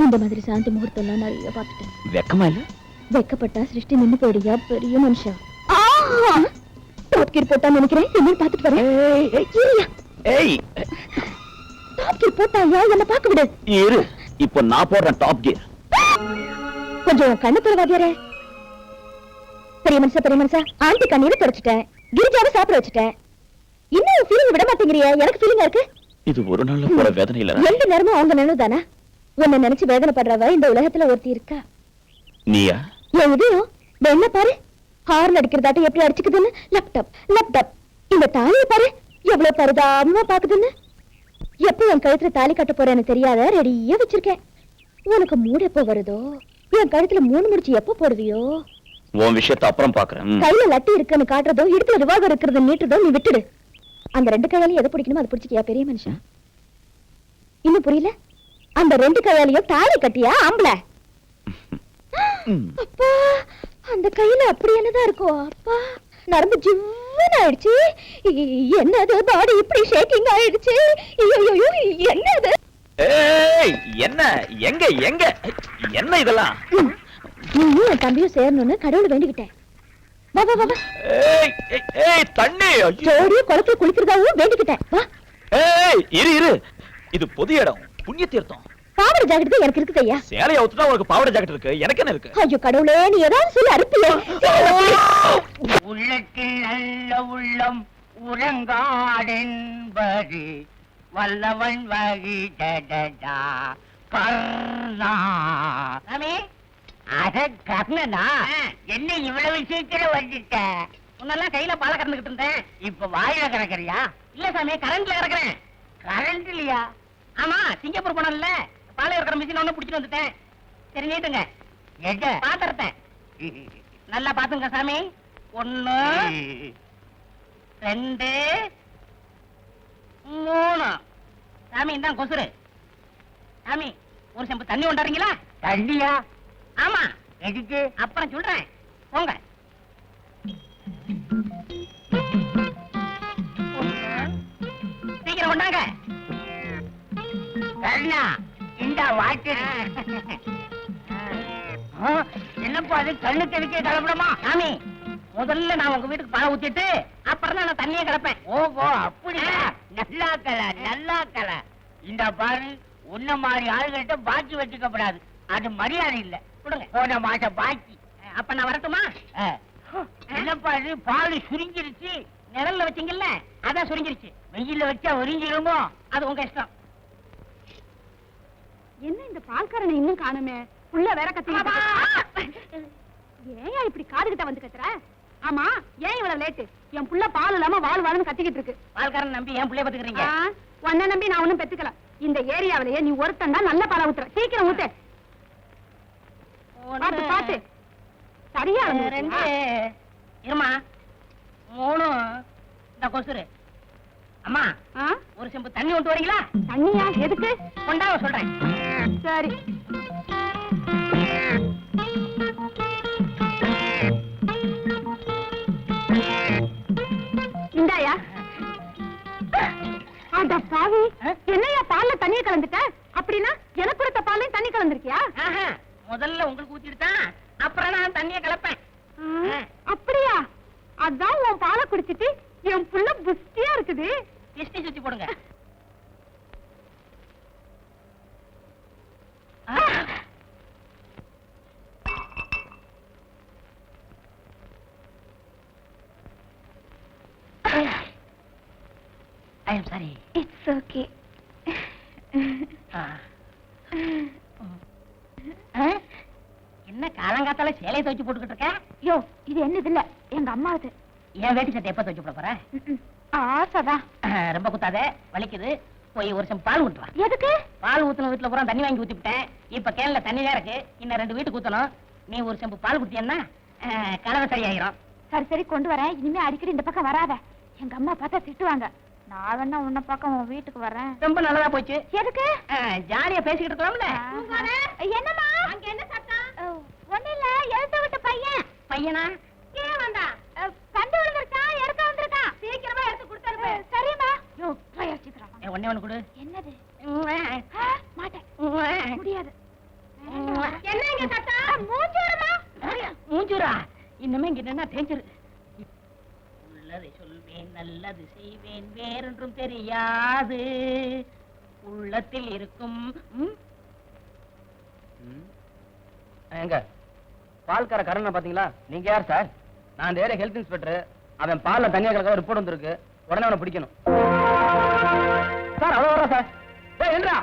இந்த மாதிரி சாந்தி முகூர்த்தம் எல்லாம் நிறைய பார்த்துட்டேன். வெக்கமா இல்ல? வெக்கப்பட்டா சிருஷ்டி நின்னு போயிடுயா பெரிய மனுஷன். டாப் கீர் போட்டா நினைக்கிறேன். என்ன பார்த்துட்டு வரேன். ஏய், டாப் கீர் போட்டாயா? என்ன பார்க்க விடு. இரு, இப்போ நான் போடுறேன் டாப் கியர். கொஞ்சம் கண்ணு பரவாதியாரே. பெரிய மனுஷா ஆண்டி கண்ணீரை தொடச்சிட்டேன், கிரிஜாவை சாப்பிட வச்சுட்டேன். இன்னும் ஃபீலிங் விட மாட்டேங்கிறியா? எனக்கு ஃபீலிங்கா இருக்கு. இது ஒரு நாள்ல போற வேதனை இல்ல. எந்த நேரமும் அவங்க நினைவு தானே. உன்னை நினைச்சு வேதனைப்படுறவ இந்த உலகத்துல ஒருத்தி இருக்கா. நீயா? என் இதயம் என்ன பாரு, ஹார்ன் அடிக்கிறதாட்ட எப்படி அடிச்சுக்குதுன்னு. Laptop laptop. இந்த தாலியை பாரு எவ்வளவு பரிதாபமா பாக்குதுன்னு. எப்ப என் கழுத்துல தாலி கட்ட போறேன்னு தெரியாத ரெடியா வச்சிருக்கேன். உனக்கு மூடு எப்போ வருதோ, என் கழுத்துல 3 முடிச்சு எப்போ போடுவியோ. உன் விஷயத்தை அப்புறம் பாக்குறேன். கையில லட்டி இருக்குன்னு காட்டுறதோ, இடுப்புல ரிவால்வர் இருக்கிறது நீட்டுறதோ நீ விட்டுடு. அந்த 2 கையாலையும் எதை பிடிக்கணுமோ அதை பிடிச்சிக்கியா பெரிய மனுஷன்? இன்னும் புரியல? அந்த 2 கையாலையும் தாலி கட்டியா ஆம்பளை? அப்பா, அந்த கையில அப்படி என்னதான் இருக்கும்? அப்பா, நரம்பு ஜிவ்வுன்னு ஆயிடுச்சு. என்னது பாடி இப்படி ஷேக்கிங் ஆயிடுச்சு? ஐயோ, என்னது? ஏய், என்ன எங்க எங்க என்ன இதெல்லாம்? நீயும் என் தம்பியும் சேரணும்னு கடவுளை வேண்டிக்கிட்டேன். வா வா வா. ஏய் தண்ணி. ஜோடியா குளத்துல குளிக்கிறதாவும் வேண்டிக்கிட்டேன். வா. ஏய் இரு, இது பொது இடம், புண்ணிய தீர்த்தம். பாவாடை ஜாக்கெட் எனக்கு இருக்குது ஐயா. சேலைய ஊத்துனா உனக்கு பாவாடை ஜாக்கெட் இருக்கு, எனக்கு என்ன இருக்கு? ஐயோ கடவுளே, நீ ஏதாவது சொல்லி அறுப்பியே. உள்ளத்தில் நல்ல உள்ளம் உறங்காடென்பது வல்லவன் வகி டடடா கர்ணா. சாமி அட கர்ணனா, என்ன இவ்வளவு சீக்கிரம் வந்துட்ட? முன்னெல்லாம் கையில பாலை கறந்துகிட்டு இருந்தேன். இப்ப வாயில கறக்கறியா? இல்ல சாமி, கரண்ட்ல கறக்குறேன். கரண்ட்லயா? ஆமா, சிங்கப்பூர் போனோம்ல, பாலை கறக்கிற மிஷின் ஒண்ணு பிடிச்சிட்டு வந்துட்டேன். சரி நீட்டுங்க எங்க? பாத்திரத்தை நல்லா பாத்துங்க சாமி. 1 2 3. சாமி இந்தாங்க கொசுரு. சாமி ஒரு செம்பு தண்ணி கொண்டாடுறீங்களா? தண்ணியா? ஆமா, எதுக்கு? அப்புறம் சொல்றேன் போங்க. சீக்கிரம் கொண்டாங்க. கர்ணா, இந்த வாட்டர். என்னப்பா அது, கண்ணு தெளிக்க கிளம்பணுமா? சாமி முதல்ல நான் உங்க வீட்டுக்கு பாலை ஊத்திட்டு அப்புறம் தான் நான் தண்ணியை கிடப்பேன். ஓஹோ, அப்படியா? நல்லா கல. இந்த பாரு, உன்ன மாதிரி ஆளுகிட்ட பாக்கி வச்சுக்கப்படாது. அது மரியாதை இல்ல. கொடுங்க. போன மாசம் பாக்கி. அப்ப நான் வரட்டுமா? என்னப்பா இது, பால் சுருங்கிருச்சு. நிழல்ல வச்சீங்கல்ல, அதான் சுருங்கிருச்சு. வெயில வச்சா உறிஞ்சிருமோ? அது உங்க இஷ்டம். என்ன இந்த பால்காரனை இன்னும் காணுமே? புள்ள வேற கத்திக்கிட்டு ஏன் இப்படி காதுகிட்ட வந்து கத்துற? ஆமா, ஏன் இவ்வளவு லேட்டு? என் புள்ள பால் இல்லாம வாழ்னு கத்திக்கிட்டு இருக்கு. பால்காரன் நம்பி என் பிள்ளைய பாத்துக்கிறீங்க. உன்னை நம்பி நான் ஒண்ணும் பெத்துக்கல. இந்த ஏரியாவிலேயே நீ ஒருத்தன் தான் நல்ல பாலை ஊத்துற. சீக்கிரம் ஊத்து. பாத்து பாத்து சரியா 2 இருமா 3. இந்த கொசுரு. அம்மா ஒரு செம்பு தண்ணி கொண்டு வரீங்களா? தண்ணியா? எதுக்கு? கொண்டாவ சொல்றேன். சரி. இந்தாயா. அட பாவி, என்னையா பால்ல தண்ணிய கலந்துட்ட? அப்படின்னா எனக்கு கொடுத்த பால்லையும் தண்ணி கலந்துருக்கியா? ஆஹா, முதல்ல உங்களுக்கு ஊத்திட்டு தான் அப்புறம் நான் தண்ணியை கலப்பேன். அப்படியா? அதான் உன் பாலை குடிச்சிட்டு என் புள்ள புஷ்டியா இருக்குது. திஷ்டி சுத்தி போடுங்க. I am sorry. It's okay. என்ன காலங்காத்தால சேலையை துவைச்சு போட்டுக்கிட்டு இருக்க? யோ, இது என்னது இல்ல, எங்க அம்மாவது. என் வேட்டி சட்டை எப்ப துவைச்சு போட போற? ஆசைதான். ரொம்ப குத்தாத, வலிக்குது. போய் ஒரு செம்பு பால் ஊத்துவா. எதுக்கு? பால் ஊத்துன வீட்டுல பூரா தண்ணி வாங்கி ஊத்திவிட்டேன். இப்ப கேன்ல தண்ணி தான் இருக்கு. இன்னும் 2 வீட்டுக்கு ஊத்தணும். நீ ஒரு செம்பு பால் குடிச்சேன்னா கலவை சரியாயிரும். சரி சரி, கொண்டு வரேன். இனிமே அடிக்கடி இந்த பக்கம் வராத. எங்க அம்மா பார்த்தா திட்டுவாங்க. நான் வேணா உன்ன பக்கம் உன் வீட்டுக்கு வரேன். ரொம்ப நல்லதா போச்சு. எதுக்கு? ஜாலியா பேசிக்கிட்டு இருக்கலாம்ல. என்னம்மா அங்க என்ன சத்தம்? ஒண்ணு இல்ல, எழுத்த விட்ட பையன். பையனா? ஏன் வந்தா? கண்டு விழுந்துருச்சா? எடுக்க வந்திருக்கான். சீக்கிரமா எடுத்து கொடுத்துருப்ப. சரிம்மா. யோ, சீக்கிரம். ஒண்ணே குடு. என்னது? மாட்டேன். முடியாது. என்ன இங்க சத்தம்? மூஞ்சூரமா? மூஞ்சூரா? இன்னுமே இங்க என்ன டேஞ்சர். உள்ளதை சொல்வேன், நல்லது செய்வேன், வேறொன்றும் தெரியாது. உள்ளத்தில் இருக்கும். எங்க பால்கார கரணை பாத்தீங்களா? நீங்க யார் சார்? நான் அந்த ஏரியா ஹெல்த் இன்ஸ்பெக்டர். அவன் பால்ல தண்ணியா கலக்க ரிப்போர்ட் வந்திருக்கு. உடனே அவனை பிடிக்கணும் சார். அவ்வளவு வரா சார். ஏய் என்னடா?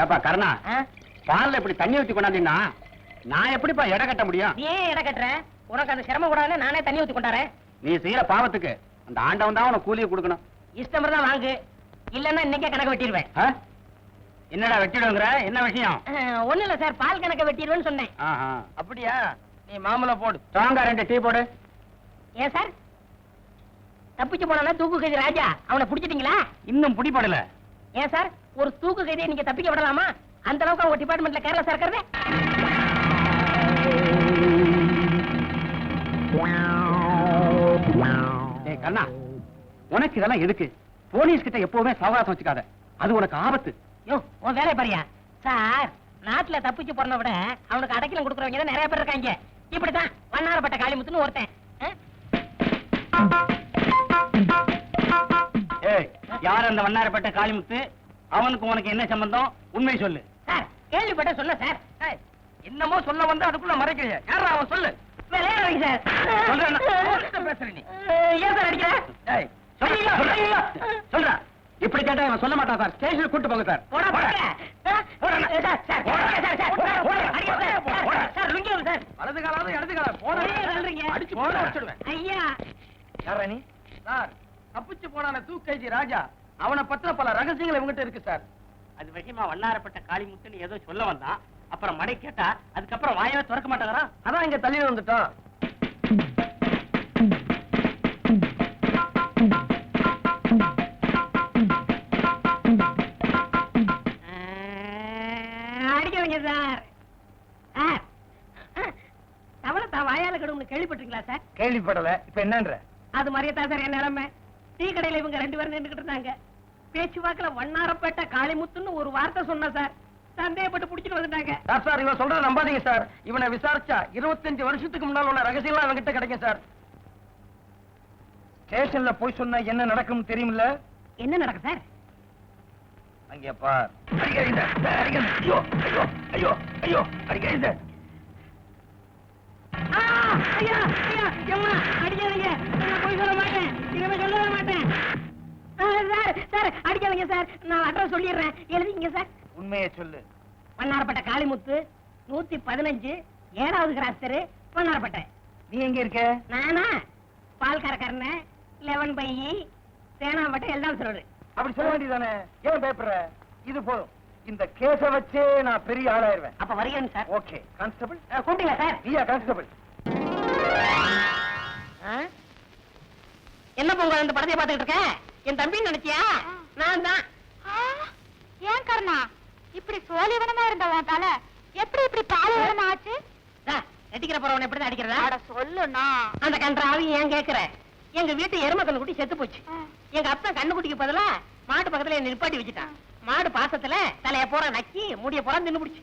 ஏப்பா கருணா, பால்ல இப்படி தண்ணி ஊத்தி கொண்டாந்தீங்கன்னா நான் எப்படிப்பா எடை கட்ட முடியும்? நீ ஏன் எடை கட்டுற? உனக்கு அந்த சிரமம் கூடாது, நானே தண்ணி ஊத்தி கொண்டாரேன். நீ செய்யற பாவத்துக்கு அந்த ஆண்டவன் தான் உனக்கு கூலியை கொடுக்கணும். இஷ்டம் தான் வாங்கு, இல்லன்னா இன்னைக்கே கணக்கு வெட்டிடுவேன். என்னடா வெட்டிடுங்கிற? என்ன விஷயம்? ஒண்ணு இல்ல சார், பால் கணக்க வெட்டிடுவேன்னு சொன்னேன். அப்படியா? நீ மாமூல போடு. ஸ்ட்ராங்கா 2 டீ போடு. ஏன் சார், தப்பிச்சு போனா தூக்கு கைதி ராஜா, அவனை பிடிச்சிட்டீங்களா? இன்னும் பிடிபடல. ஏன் சார், ஒரு தூக்கு கைதியை நீங்க தப்பிக்க விடலாமா? அந்த அளவுக்கு அவங்க டிபார்ட்மெண்ட்ல கேரளா சார் இருக்கிறது. கண்ணா, உனக்கு இதெல்லாம் எதுக்கு? போலீஸ் கிட்ட எப்பவுமே சவகாசம் வச்சுக்காத, அது உனக்கு ஆபத்து. யோ, உன் வேலை பாரியா சார். நாட்டுல தப்பிச்சு போறத விட அவனுக்கு அடைக்கலம் கொடுக்கறவங்க தான் நிறைய பேர் இருக்காங்க. இப்படித்தான் வண்ணாரப்பட்ட காளிமுத்துன்னு ஒருத்தன். ஏய், யார் அந்த வண்ணாரப்பட்ட காளிமுத்து? அவனுக்கு உனக்கு என்ன சம்பந்தம்? உண்மை சொல்லு. சார் கேள்விப்பட்ட சொல்ல சார். என்னமோ சொல்ல வந்து அதுக்குள்ள மறைக்கிறீங்க. யாரா அவன்? சொல்லு. விளையாடுறீங்க சார். சொல்றேன். பேசுற நீ. ஏன் சார் அடிக்கிற? ஏய், சொல்றா. இப்படி கேட்டா இவன் சொல்ல மாட்டான் சார். ஸ்டேஷனுக்கு கூட்டு போங்க சார். போடா போடா. போடா. சார் சார் சார் சார் அடிக்க சார். சார் லுங்கி வரும் சார். வலது காலாவது இடது காலம் போடா. சொல்றீங்க. அடிச்சு போட வச்சிடுவேன். ஐயா யாரா நீ? சார், தப்பிச்சு போனான தூக்கைஜி ராஜா. அவனை பத்தின பல ரகசியங்கள் இவங்கிட்ட இருக்கு சார். அது விஷயமா வண்ணாரப்பட்ட காளிமுத்துன்னு ஏதோ சொல்ல வந்தான். அப்புறம் மடை கேட்டா அதுக்கப்புறம் வாயவே திறக்க மாட்டேங்கிறான். அதான் இங்க தள்ளி வந்துட்டோம். அடிக்கிறீங்க சார். தவளை தான் வாயால கடும்னு கேள்விப்பட்டிருக்கீங்களா சார்? கேள்விப்படல. இப்ப என்னன்ற? அது மாதிரியே தான் சார் என் நிலைமை. டீ கடையில இவங்க 2 பேரும் நின்றுகிட்டு இருந்தாங்க. பேச்சுவாக்குல வண்ணாரப்பேட்டை காளிமுத்துன்னு ஒரு வார்த்தை சொன்ன சார். சந்தேகப்பட்டு புடிச்சிட்டு வந்துட்டாங்க. சார் இவன் சொல்றத நம்பாதீங்க சார். இவனை விசாரிச்சா 25 வருஷத்துக்கு முன்னால் உள்ள ரகசியம்லாம் அவன்கிட்ட கிடைக்கும் சார். ஸ்டேஷன்ல போய் சொன்னா என்ன நடக்கும் தெரியுமில்ல? என்ன நடக்கும் சார்? அங்கே பார். அடிக்காதீங்க. ஐயோ ஐயோ ஐயோ ஐயோ அடிக்காதீங்க. ஐயா ஐயா எம்மா அடிக்காதீங்க. நான் போய் சொல்ல மாட்டேன். இனிமே சொல்ல மாட்டேன். சார் சார் அடிக்காதீங்க சார். நான் அட்ரஸ் சொல்லிடுறேன். எழுதிங்க சார். உண்மையை சொல்லு. வண்ணாரப்பேட்டை காளிமுத்து 115 7வது கிராஸ் தெரு வண்ணாரப்பேட்டை. நீ எங்க இருக்க? நானா பால்காரக்காரன 11 பையி சேனாம்பட்டை எல்லாம் சொல்றேன். அப்படி சொல்ல வேண்டியதானே? ஏன் பயப்படுற? இது போதும். இந்த கேஸ வச்சே நான் பெரிய ஆளாயிருவேன். அப்ப வருகிறேன் சார். Okay constable. கூப்பிட்டீங்களா சார்? நீயா கான்ஸ்டபிள்? என்ன பொங்க இந்த படத்தை பார்த்துக்கிட்டு இருக்க? என் தம்பின்னு நினைச்சியா? நான் தான். ஏன் கர்ணா இப்படி சோழிவனமா இருந்தவன் தலை எப்படி இப்படி பாலைவனம் ஆச்சு? நடிக்கிற போறவன் எப்படிதான் அடிக்கிறதா? அட சொல்லுண்ணா. அந்த கன்றாவி ஏன் கேக்குற? எங்க வீட்டு எருமை கண்ணு குட்டி செத்து போச்சு. எங்க அப்பா கண்ணு குட்டிக்கு பதிலா மாட்டு பக்கத்துல என்ன நிப்பாட்டி வச்சுட்டான். மாடு பாசத்துல தலைய போற நக்கி முடிய போற தின்னு பிடிச்சு.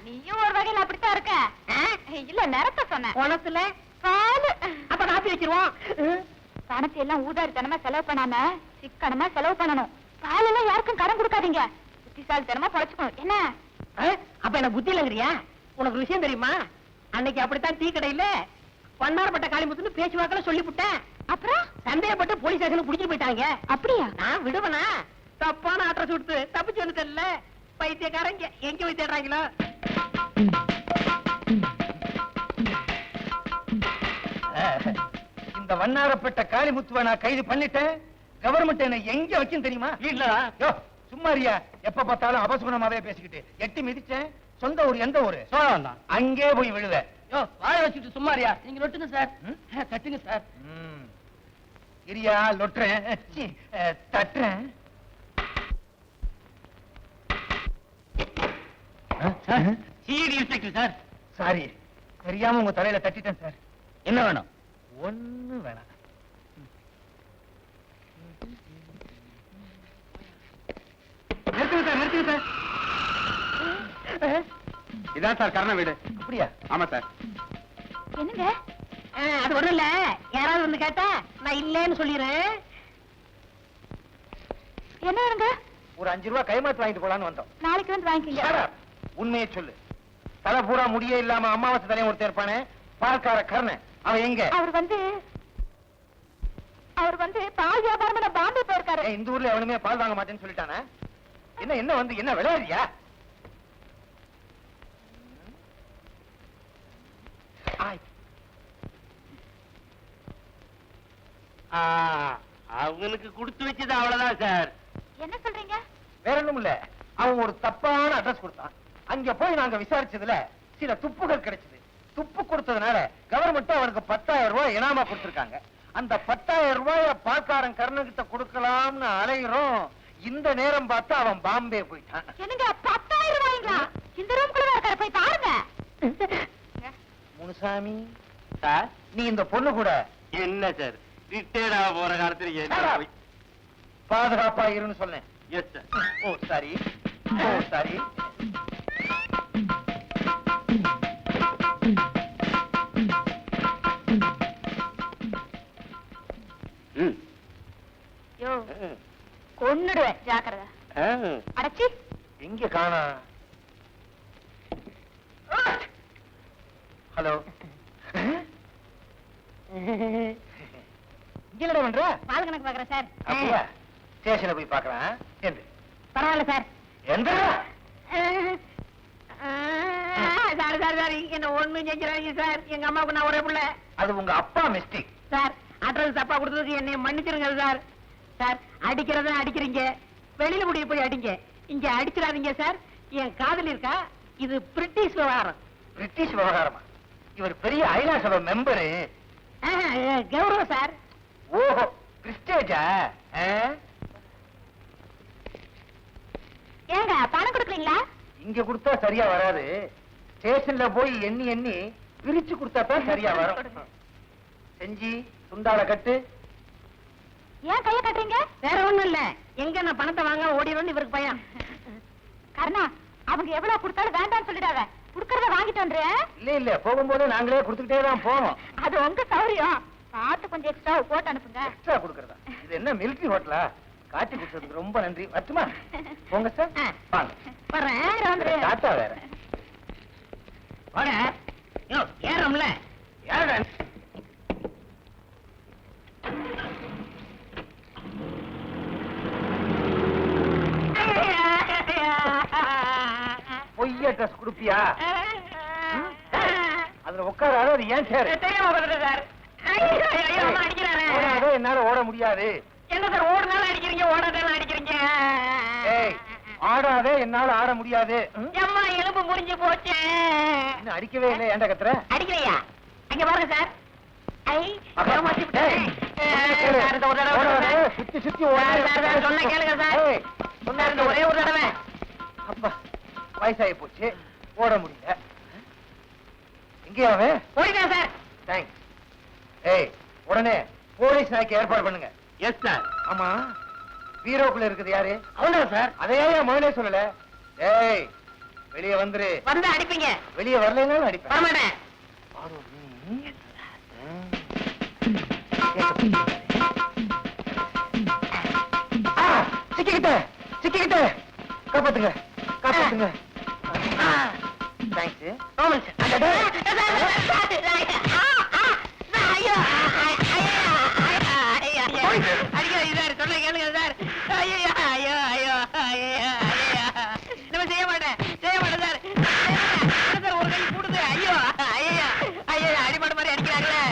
நீயும் ஒரு வகையில அப்படித்தான் இருக்க. இல்ல நிறத்த சொன்ன பணத்துல பாலு. அப்ப காப்பி வச்சிருவோம். பணத்தை எல்லாம் ஊதாரித்தனமா செலவு பண்ணாம சிக்கனமா செலவு பண்ணணும். பாலெல்லாம் யாருக்கும் கடன் கொடுக்காதீங்க. புத்திசாலித்தனமா பொழைச்சுக்கணும். என்ன? அப்ப என்ன புத்தி இல்லங்கிறியா? உனக்கு விஷயம் தெரியுமா? அன்னைக்கு அப்படித்தான் டீ கடையில வண்ணாரப்பட்ட காளிமுத்துன்னு பேச்சுவாக்கில சொல்லிவிட்டேன். அப்புறம் சந்தேகப்பட்டு போலீஸ் ஸ்டேஷனுக்கு புடிச்சிட்டு போயிட்டாங்க. அப்படியா? நான் விடுவனா? தப்பான அட்ரஸ் கொடுத்து தப்பிச்சு வந்துட்டல. பைத்தியக்காரங்க எங்க போய் தேடுறாங்களோ? இந்த வண்ணாரப்பட்ட காளிமுத்துவை நான் கைது பண்ணிட்டேன். கவர்மெண்ட் என்ன எங்க வச்சுன்னு தெரியுமா? இல்ல சும்மாரியா எப்ப பார்த்தாலும் அபசுகுணமாவே பேசிக்கிட்டு எட்டி மிதிச்சேன். சொந்த ஊர் எந்த ஊரு? அங்கே போய் விழுவ. வாழ வச்சுட்டு சும்மாரியா? நீங்க நொட்டுங்க சார். தட்டுங்க சார். இரியா லொட்டுறேன். தட்டுறேன். CID inspector sir. சாரி, தெரியாம உங்க தலையில தட்டிட்டேன் சார். என்ன வேணும்? ஒண்ணு வேணாம். நிறுத்துங்க சார், நிறுத்துங்க சார். இதான் சார் கர்ண வீடு. அப்படியா? ஆமா சார். என்னங்க? அது ஒண்ணும் இல்ல. யாராவது வந்து கேட்டா நான் இல்லன்னு சொல்லிடுறேன். என்ன வேணுங்க? ஒரு 5 ரூபாய் கைமாத்து வாங்கிட்டு போலான்னு வந்தோம். நாளைக்கு வந்து வாங்கிக்கங்க. Shut up. உண்மையை சொல்லு. தலை பூரா முடியே இல்லாம அமாவாசை தலையும் ஒருத்தர் இருப்பானே, பால்கார கர்ணன். அவன் எங்க? அவர் வந்து பால் வியாபாரம் பாம்பே போயிருக்காரு. இந்த ஊர்ல எவனுமே பால் வாங்க மாட்டேன்னு சொல்லிட்டானே. என்ன வந்து என்ன விளையாடுறியா? அவனுக்கு கொடுத்து வச்சது அவ்வளவுதான் சார். என்ன சொல்றீங்க? வேற ஒண்ணும் இல்ல. அவன் ஒரு தப்பான அட்ரஸ் கொடுத்தான். அங்க போய் நாங்க விசாரிச்சதுல சில துப்புகள் கிடைச்சது. துப்பு கொடுத்ததுனால கவர்மெண்ட் அவனுக்கு 10,000 ரூபாய் இனாமா கொடுத்திருக்காங்க. அந்த 10,000 ரூபாய பால்காரன் கர்ணகிட்ட கொடுக்கலாம்னு அலைகிறோம். இந்த நேரம் பார்த்து அவன் பாம்பே போயிட்டான். என்னங்க 10,000 ரூபாய்ங்களா? இந்த ரூம்குள்ள இருக்காரு, போய் பாருங்க. முனுசாமி சார் நீ இந்த பொண்ணு கூட என்ன சார் ரிட்டையர்ட் ஆக போற காலத்துல பாதுகாப்பா இருன்னு சொன்னேன். Yes sir. Oh sorry, oh sorry. யோ கொன்னுடுவேன், ஜாக்கிரதை. அடச்சி இங்க காணா. ஹலோ, இங்க என்னடா பண்ற? பால் கணக்கு பாக்குறேன் சார். அப்படியா? ஸ்டேஷன்ல போய் பார்க்கறேன். எந்த பரவாயில்ல சார். எந்த சார் சார் சார் என்ன ஒண்ணும் செஞ்சிடாதீங்க சார். எங்க அம்மாவுக்கு நான் ஒரே பிள்ளை. அது உங்க அப்பா மிஸ்டேக். சார் அட்ரஸ் தப்பா கொடுத்ததுக்கு என்னை மன்னிச்சிருங்க சார். சார் அடிக்கிறதா அடிக்கிறீங்க, வெளியில முடிய போய் அடிங்க, இங்க அடிச்சிடாதீங்க சார். என் காதல் இருக்கா, இது பிரிட்டிஷ் விவகாரம். பிரிட்டிஷ் விவகாரமா? இவர் பெரிய ஐநா சபை மெம்பரு. கௌரவம் சார். ஓஹோ, பிரிஸ்டேஜா? ஏங்க பணம் கொடுக்குறீங்களா? இங்க கொடுத்தா சரியா வராது. ஸ்டேஷன்ல போய் எண்ணி எண்ணி பிரிச்சு கொடுத்தா தான் சரியா வரும். செஞ்சி துண்டால கட்டு. ஏன் கைய கட்டுறீங்க? வேற ஒண்ணும் இல்ல, எங்க நான் பணத்தை வாங்க ஓடிடும்னு இவருக்கு பயம். கருணா, அவங்க எவ்வளவு கொடுத்தாலும் வேண்டாம்னு சொல்லிடாத. குடுக்கறத வாங்கிட்டு வந்துரு. இல்ல இல்ல, போகும்போது நாங்களே கொடுத்துக்கிட்டே தான் போவோம். அது உங்க சௌரியம். பார்த்து கொஞ்சம் எக்ஸ்ட்ரா போட்டு அனுப்புங்க. எக்ஸ்ட்ரா கொடுக்கறதா? இது என்ன மிலிட்டரி ஹோட்டலா? காட்டி கொடுத்ததுக்கு ரொம்ப நன்றி. வரட்டுமா? போங்க சார். வாங்க. வர்றேன். டாட்டா வேற. வாங்க. யோ, ஏறோம்ல. யாருடா? பொய்ய ட்ரெஸ் குடுப்பியா? அதுல உட்காராரு. அது ஏன் சேரு? தெரியாம வந்துட்டேன் சார். ஐயோ, அம்மா அடிக்கிறாரே. ஓடாதே, என்னால ஓட முடியாது. என்ன சார் ஓடுனாலும் அடிக்கிறீங்க, ஓடாதாலும் அடிக்கிறீங்க. ஏய், ஆடாதே, என்னால ஆட முடியாது. அம்மா எலும்பு முறிஞ்சு போச்சு. இன்னும் அடிக்கவே இல்லை. ஏன்டா கத்துற? அடிக்கிறையா? அங்க பாருங்க சார். ஐ, அப்பா, ஏமாத்தி விட்டேன். ஏய், சார், இந்த ஒரு தடவை ஓடாதே, சார். சுத்தி சுத்தி சார், ஓடாதே. சார், சார், சொன்னா கேளுங்க சார். ஏய், சார், இந்த ஒரே ஒரு தடவை. அப்பா, வயசாகி போச்சு, ஓட முடியல. எங்கேயா அவன்? ஓடிதான் சார். தேங்க்ஸ். ஏய், உடனே போலீஸ் நாய்க்கு ஏற்பாடு பண்ணுங்க. Yes sir. ஆமா, பீரோக்குள்ள இருக்குது யாரு? அவன்தான் சார். அதையே முதலே சொல்லல. ஏய், வெளியே வந்துரு. வந்து அடிப்பீங்க. வெளியே வரலைன்னாலும் அடிப்பேன். வரமாட்டேன். சிக்கிக்கிட்டேன், சிக்கிக்கிட்டேன். காப்பாத்துங்க, காப்பாத்துங்க. தேங்க்ஸ். ஆமாம் சார். அடிக்காதீங்க சார், சொல்ல கேளுங்க சார். ஐயோ ஐயோ ஐயோ ஐயோ நம்ம செய்ய மாட்டேன், செய்ய மாட்டேன் சார். சார் ஒரு கை கூடுது. ஐயோ ஐயோ ஐயோ, அடிபட மாதிரி அடிக்கிறாங்களே.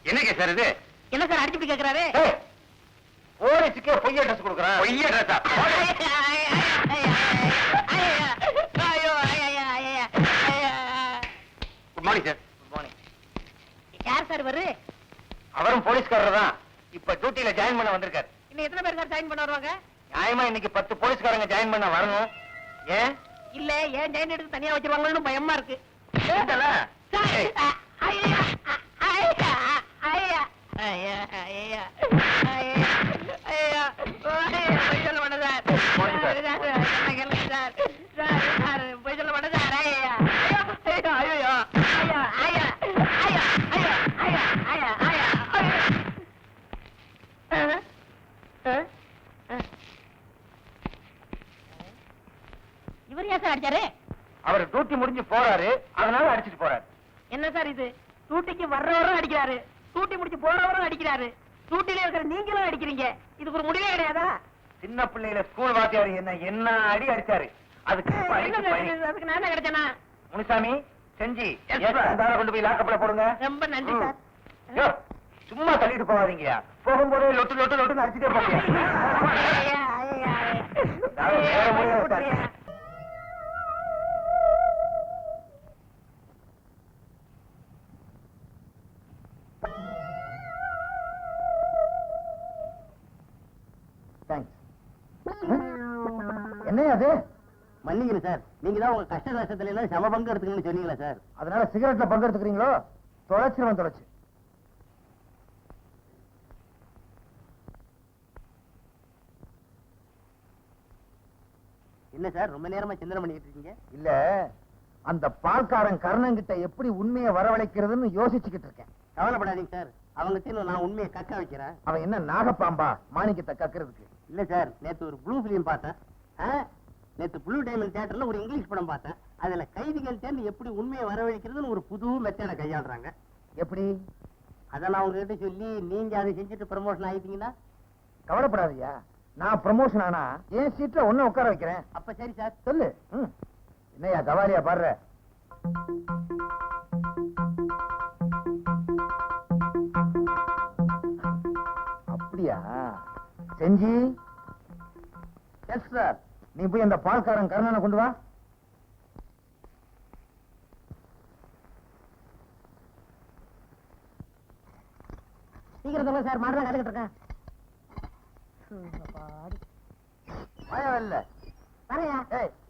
என்னங்க சார் இது? என்ன சார் அடிச்சுட்டு கேட்கிறாரு? போலீஸுக்கே பொய்ய ட்ரெஸ் கொடுக்குறான். பொய்ய ட்ரெஸ்ஸா? Good morning sir. Good morning. யார் சார் வரு? அவரும் போலீஸ்காரர் தான். இப்ப டியூட்டில ஜாயின் பண்ண வந்திருக்காரு. இன்னும் எத்தனை பேர் சார் ஜாயின் பண்ண வருவாங்க? நியாயமா இன்னைக்கு 10 போலீஸ்காரங்க ஜாயின் பண்ண வரணும். ஏன்? இல்ல, ஏன் ஜாயின் எடுத்து தனியா வச்சிருவாங்கன்னு பயமா இருக்கு. ஏண்டல? சார், ஏய், ஐயா ஐயா ஐயா ஐயா ஐயா ஐயா ஐயா போய் சொல்ல மாட்டேன் சார். போடுங்க சார். என்ன கேளுங்க சார். சார் சார் போய் சொல்ல மாட்டேன் சார். ஐயா ஐயோ ஐயோ ஐயா ஐயா ஐயா ஐயா ஐயா ஐயா ஐயா இவர் ஏன் சார் அடிச்சாரு? அவர் டியூட்டி முடிஞ்சு போறாரு, அதனால அடிச்சிட்டு போறாரு. என்ன சார் இது? டூட்டிக்கு வர்றவரும் அடிக்கிறாரு, டூட்டி முடிச்சு போறவரும் அடிக்கிறாரு, டூட்டில இருக்கிற நீங்களும் அடிக்கிறீங்க. இதுக்கு ஒரு முடிவே கிடையாதா? சின்ன பிள்ளையில ஸ்கூல் வாத்தியார் என்ன அடி அடிச்சாரு. அதுக்கு இப்ப அடிக்கு பழி. அதுக்கு நான் தான் கிடைச்சேனா? முனுசாமி, செஞ்சி, அந்த ஆளை கொண்டு போய் லாக்கப்ல போடுங்க. ரொம்ப நன்றி சார். யோ, சும்மா தள்ளிட்டு போகாதீங்க. போகும்போதே லொட்டு லொட்டு லொட்டுன்னு அடிச்சுட்டே போங்க. ஐயா, ஐயா, வேற முடியாது சார். ஐயா. என்ன அது? மன்னிக்கணும் சார், நீங்க தான் உங்க கஷ்ட நஷ்டத்துல எல்லாம் சம பங்கு எடுத்துக்கணும்னு சொன்னீங்களா சார்? அதனால சிகரெட்ல பங்கு எடுத்துக்கிறீங்களோ? தொலைச்சிருவன் தொலைச்சு. என்ன சார் ரொம்ப நேரமா சிந்தனை பண்ணிட்டு இருக்கீங்க? இல்ல, அந்த பால்காரன் கர்ணங்கிட்ட எப்படி உண்மையை வரவழைக்கிறதுன்னு யோசிச்சுக்கிட்டு இருக்கேன். கவலைப்படாதீங்க சார், அவங்ககிட்ட நான் உண்மையை கக்க வைக்கிறேன். அவன் என்ன நாகப்பாம்பா மாணிக்கத்தை கக்கிறதுக்கு? இல்ல சார், நேத்து ஒரு ப்ளூ பிலிம் பார்த்தேன். நேத்து ப்ளூ டைமண்ட் தியேட்டர்ல ஒரு இங்கிலீஷ் படம் பார்த்தேன். அதுல கைதிகள் சேர்ந்து எப்படி உண்மையை வரவழைக்கிறதுன்னு ஒரு புது மெத்தட கையாளுறாங்க. எப்படி? அதை நான் உங்ககிட்ட சொல்லி நீங்க அதை செஞ்சுட்டு ப்ரமோஷன் ஆயிட்டீங்கன்னா? கவலைப்படாதயா, நான் ப்ரமோஷன் ஆனா என் சீட்ல ஒன்னும் உட்கார வைக்கிறேன். அப்ப சரி சார். சொல்லு. என்னையா கவாலியா பாடுற? அப்படியா செஞ்சி? Yes sir. நீ போய் அந்த பால்காரன் கருணனை கொண்டு வா. சீக்கிரம் சொல்லுங்க சார், மாடலாம் கத்துக்கிட்டு இருக்கேன். இல்ல வரையா?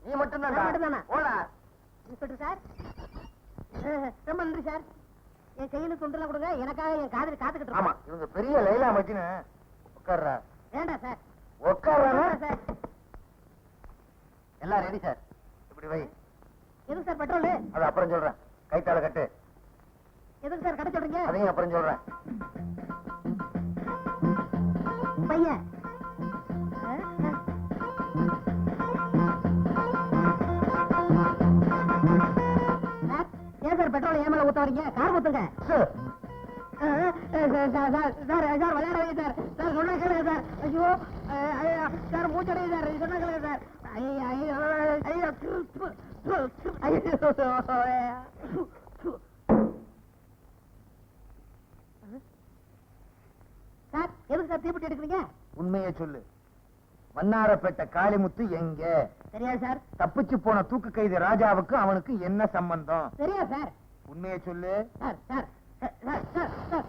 நீ மட்டும் தான். நான் மட்டும்தானா? போடா. இன்ஸ்பெக்டர் சார், ரொம்ப நன்றி சார். என் கையில துண்டுலாம் கொடுங்க, எனக்காக என் காதலி காத்துக்கிட்டு ஆமா, இருக்கோம். இவங்க பெரிய லைலா மச்சின்னு உட்கார்றா. வேண்டாம் சார். உட்கார்றா சார். எல்லாம் ரெடி சார். இப்படி வை. எதுக்கு சார் பெட்ரோல்? அது அப்புறம் சொல்றேன். கைத்தால கட்டு. எதுக்கு சார் கடை சொல்றீங்க? அதையும் அப்புறம் சொல்றேன். பையன் ஏன் சார் பெட்ரோல் ஏன் மேல ஊத்த வரீங்க? கார் ஊத்துங்க. Sir விளையாடுவீங்க sir. சார் சொன்னா கேளுங்க சார். ஐயோ சார் மூச்சடைய சார். சொன்னா கேளுங்க சார். சார் எதுக்கு சார் தீப்பெட்டி எடுக்கிறீங்க? உண்மையை சொல்லு. வண்ணாரப்பேட்டை காளிமுத்து எங்க? தெரியாது சார். தப்பிச்சு போன தூக்கு கைதி ராஜாவுக்கு அவனுக்கு என்ன சம்பந்தம்? தெரியாது சார். உண்மையை சொல்லு. Sir sir sir sir sir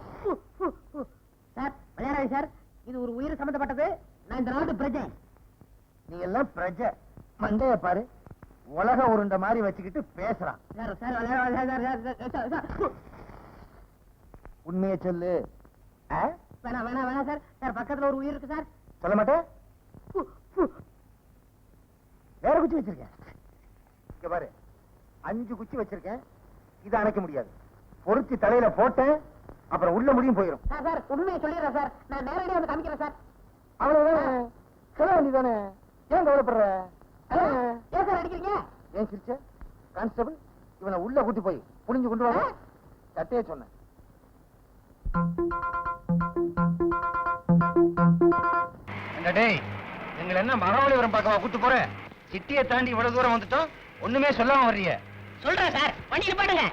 sir விளையாடாது சார். இது ஒரு உயிர் சம்பந்தப்பட்டது. நான் இந்த நாட்டு பிரஜை. நீ எல்லாம் பிரஜை. மண்டைய பாரு, உலக உருண்ட மாதிரி வச்சுக்கிட்டு பேசுறான். சார் சார் விளையாடாது சார். உண்மையை சொல்லு. வேணாம் வேணாம் வேணாம் சார். சார் பக்கத்துல ஒரு உயிர் இருக்கு சார். சொல்ல மாட்டேன். வேற குச்சி வச்சிருக்கேன். இங்க பாரு, 5 குச்சி வச்சிருக்கேன். இதை அணைக்க முடியாது. பொருத்தி தலையில போட்டேன், அப்புறம் உள்ள முடியும் போயிடும். சார் சார் உண்மையை சொல்லிடுறேன் சார். நான் நேரடியாக வந்து காமிக்கிறேன் சார். அவ்வளவுதானே? சொல்ல வேண்டியதானே? ஏன் கவலைப்படுற? ஏன் சார் அடிக்கிறீங்க? ஏன் சிரிச்ச? கான்ஸ்டபிள், இவனை உள்ள கூட்டி போய் புடிஞ்சு கொண்டு வர. சட்டையே சொன்னேன். டேய், எங்களை என்ன மகாபலிபுரம் பக்கமா கூட்டு போற? சிட்டியை தாண்டி இவ்வளவு தூரம் வந்துட்டோம், ஒண்ணுமே சொல்லாம வர்றீங்க. சொல்றேன் சார். வண்டியில் பாடுங்க.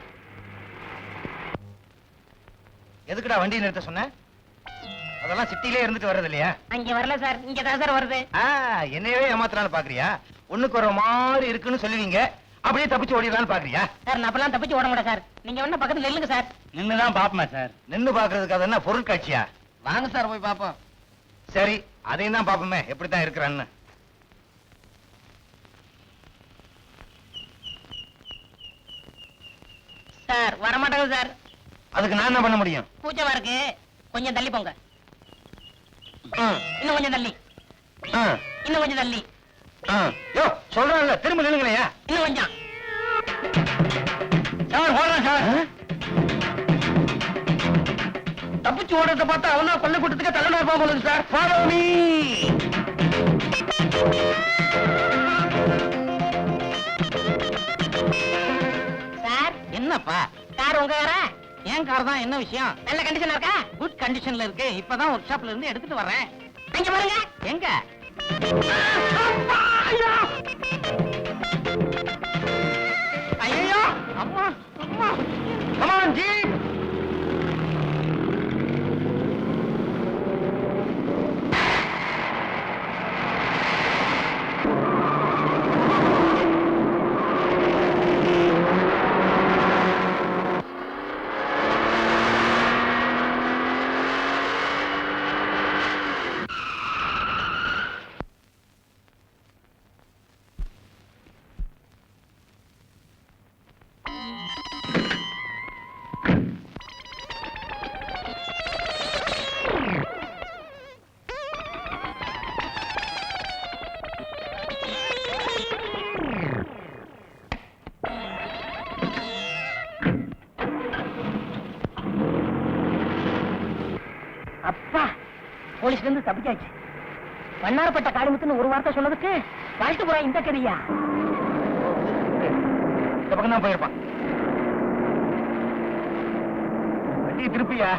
எதுக்குடா வண்டியை நிறுத்த சொன்ன? அதெல்லாம் சிட்டிலே இருந்துட்டு வர்றது இல்லையா? அங்க வரல சார், இங்க தான் சார் வருது. என்னையவே ஏமாத்தலான்னு பாக்குறியா? ஒண்ணுக்கு ஒரு மாதிரி இருக்குன்னு சொல்லுவீங்க, அப்படியே தப்பிச்சு ஓடிடலான்னு பாக்குறியா? சார் நான் அப்பெல்லாம் தப்பிச்சு ஓட மாட்டேன் சார். நீங்க வேணா பக்கத்துல நில்லுங்க சார். நின்னுதான் பாப்போமா சார்? நின்னு பாக்குறதுக்கு அது என்ன பொருட்காட்சியா? வாங்க சார் போய் பாப்போம். சரி, அதையும் தான் பாப்போமே எப்படித்தான் இருக்கிறான்னு. சார் வரமாட்டாங்க சார். அதுக்கு நான் என்ன பண்ண முடியும்? கூச்சமா இருக்கு, கொஞ்சம் தள்ளி போங்க. இன்னும் கொஞ்சம் தள்ளி. இன்னும் கொஞ்சம் தள்ளி. யோ சொல்றேன்ல, திரும்ப நில்லுங்களையா? இன்னும் கொஞ்சம். சார் ஓடுறேன் சார். தப்பிச்சு ஓடுறத பார்த்தா அவனா பள்ளிக்கூட்டத்துக்கு தலைநகர் போக போகுது சார். Follow me. சார் என்னப்பா கார் உங்க காரா? என் கார் தான். என்ன விஷயம்? நல்ல கண்டிஷனா இருக்கா? குட் கண்டிஷன்ல இருக்கு. இப்பதான் ஒர்க் ஷாப்ல இருந்து எடுத்துட்டு வர்றேன். அங்க பாருங்க. எங்க? ஐயோ அம்மா அம்மா. Come on, G. போலீஸ்ல இருந்து தப்பிச்சாச்சு. வண்ணாரப்பட்ட காளிமுத்துன்னு ஒரு வார்த்தை சொன்னதுக்கு வாழ்த்து போறா இந்த கதையா? இந்த பக்கம் தான் போயிருப்பான். வண்டியை திருப்பியா?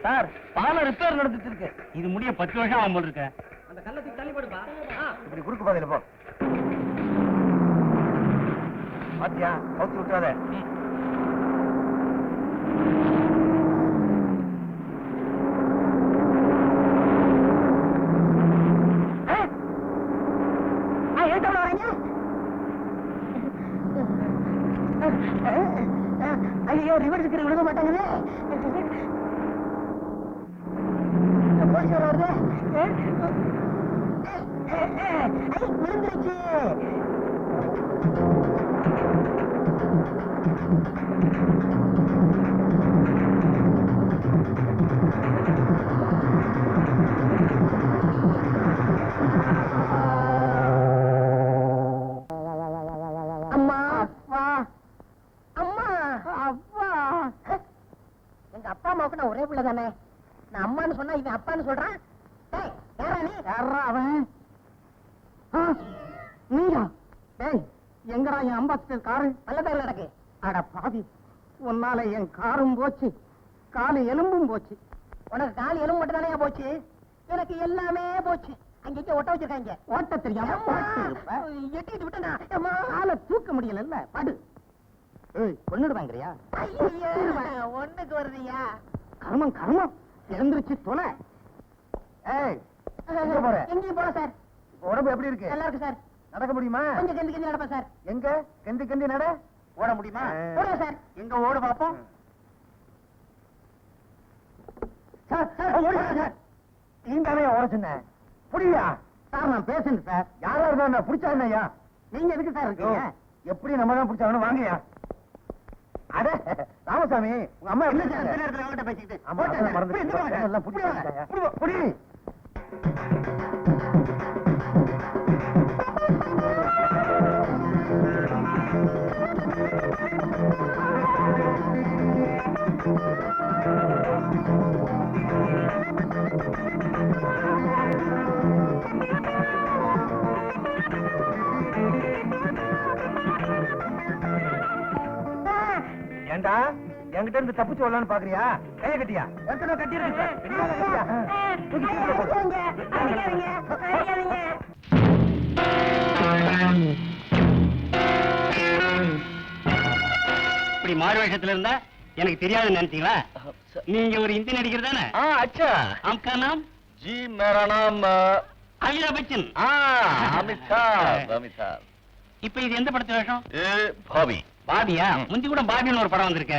சார், பாலம் ரிப்பேர் நடந்துட்டு இருக்கு. இது முடிய 10 வருஷம் ஆகும் போல இருக்க. அந்த கள்ளத்துக்கு தள்ளி போடுப்பா. இப்படி குறுக்கு பாதையில போ. பாத்தியா, கவுத்தி விட்டுறாத. ஐயோ, ரிவர்ஸ் விழுக மாட்டாங்களே. விழுந்துருச்சு. அம்மா அப்பா, அம்மா அப்பா. எங்க அப்பா அம்மாவுக்கு நான் ஒரே பிள்ளை தானே. நான் அம்மான்னு சொன்னா இவன் அப்பான்னு சொல்றான். அவன் நீயா? டேய், எங்கடா என் அம்பாஸ்டர் காரு? நல்லதாக நடக்கு. அட பாவி, உன்னால என் காரும் போச்சு, காலு எலும்பும் போச்சு. உனக்கு காலு எலும்பு மட்டும் தானே போச்சு, எனக்கு எல்லாமே போச்சு. அங்க ஒட்ட வச்சிருக்காங்க. ஓட்ட தெரியாம எட்டிட்டு விட்டா காலை தூக்க முடியல. படு. கொன்னுடுவாங்கறியா? ஒண்ணுக்கு வருதியா? கர்மம் கர்மம், இறந்துருச்சு தொலை. எங்கேயும் போல சார். உடம்பு எப்படி இருக்கு? நல்லா இருக்கு சார். நடக்க முடியுமா? கொஞ்சம் கெந்தி கெந்தி நடப்பேன் சார். எங்க கெந்தி கெந்தி நட? ஓட முடியுமா? ஓடுங்க சார். எங்க ஓடு பாப்போம். நீந்தானே ஓட சொன்னேன். புரியா சார்? நான் பேசுறேன் சார். யாரா இருந்தா பிடிச்சா என்னையா? நீங்க எதுக்கு சார் இருக்கீங்க? எப்படி நம்ம தான் பிடிச்சாங்கன்னு வாங்கயா. அட ராமசாமி, உங்க அம்மா எப்படி பேசிக்கிட்டு புடி. ஏண்டா என்கிட்ட இருந்து தப்பிச்சு வரலான்னு பாக்குறியா? கைய கட்டியா? இப்படி மாறு வேஷத்துல இருந்தா எனக்கு தெரியாதுன்னு நினைச்சீங்களா? நீங்க ஒரு இந்தி நடிகர் தானே? अच्छा आपका नाम? जी मेरा नाम அமிதாப் பச்சன். अमिताभ இப்ப இது எந்த படத்து வேஷம்? भाभी பாபியா? முந்தி கூட பாபின்னு ஒரு படம் வந்திருக்க.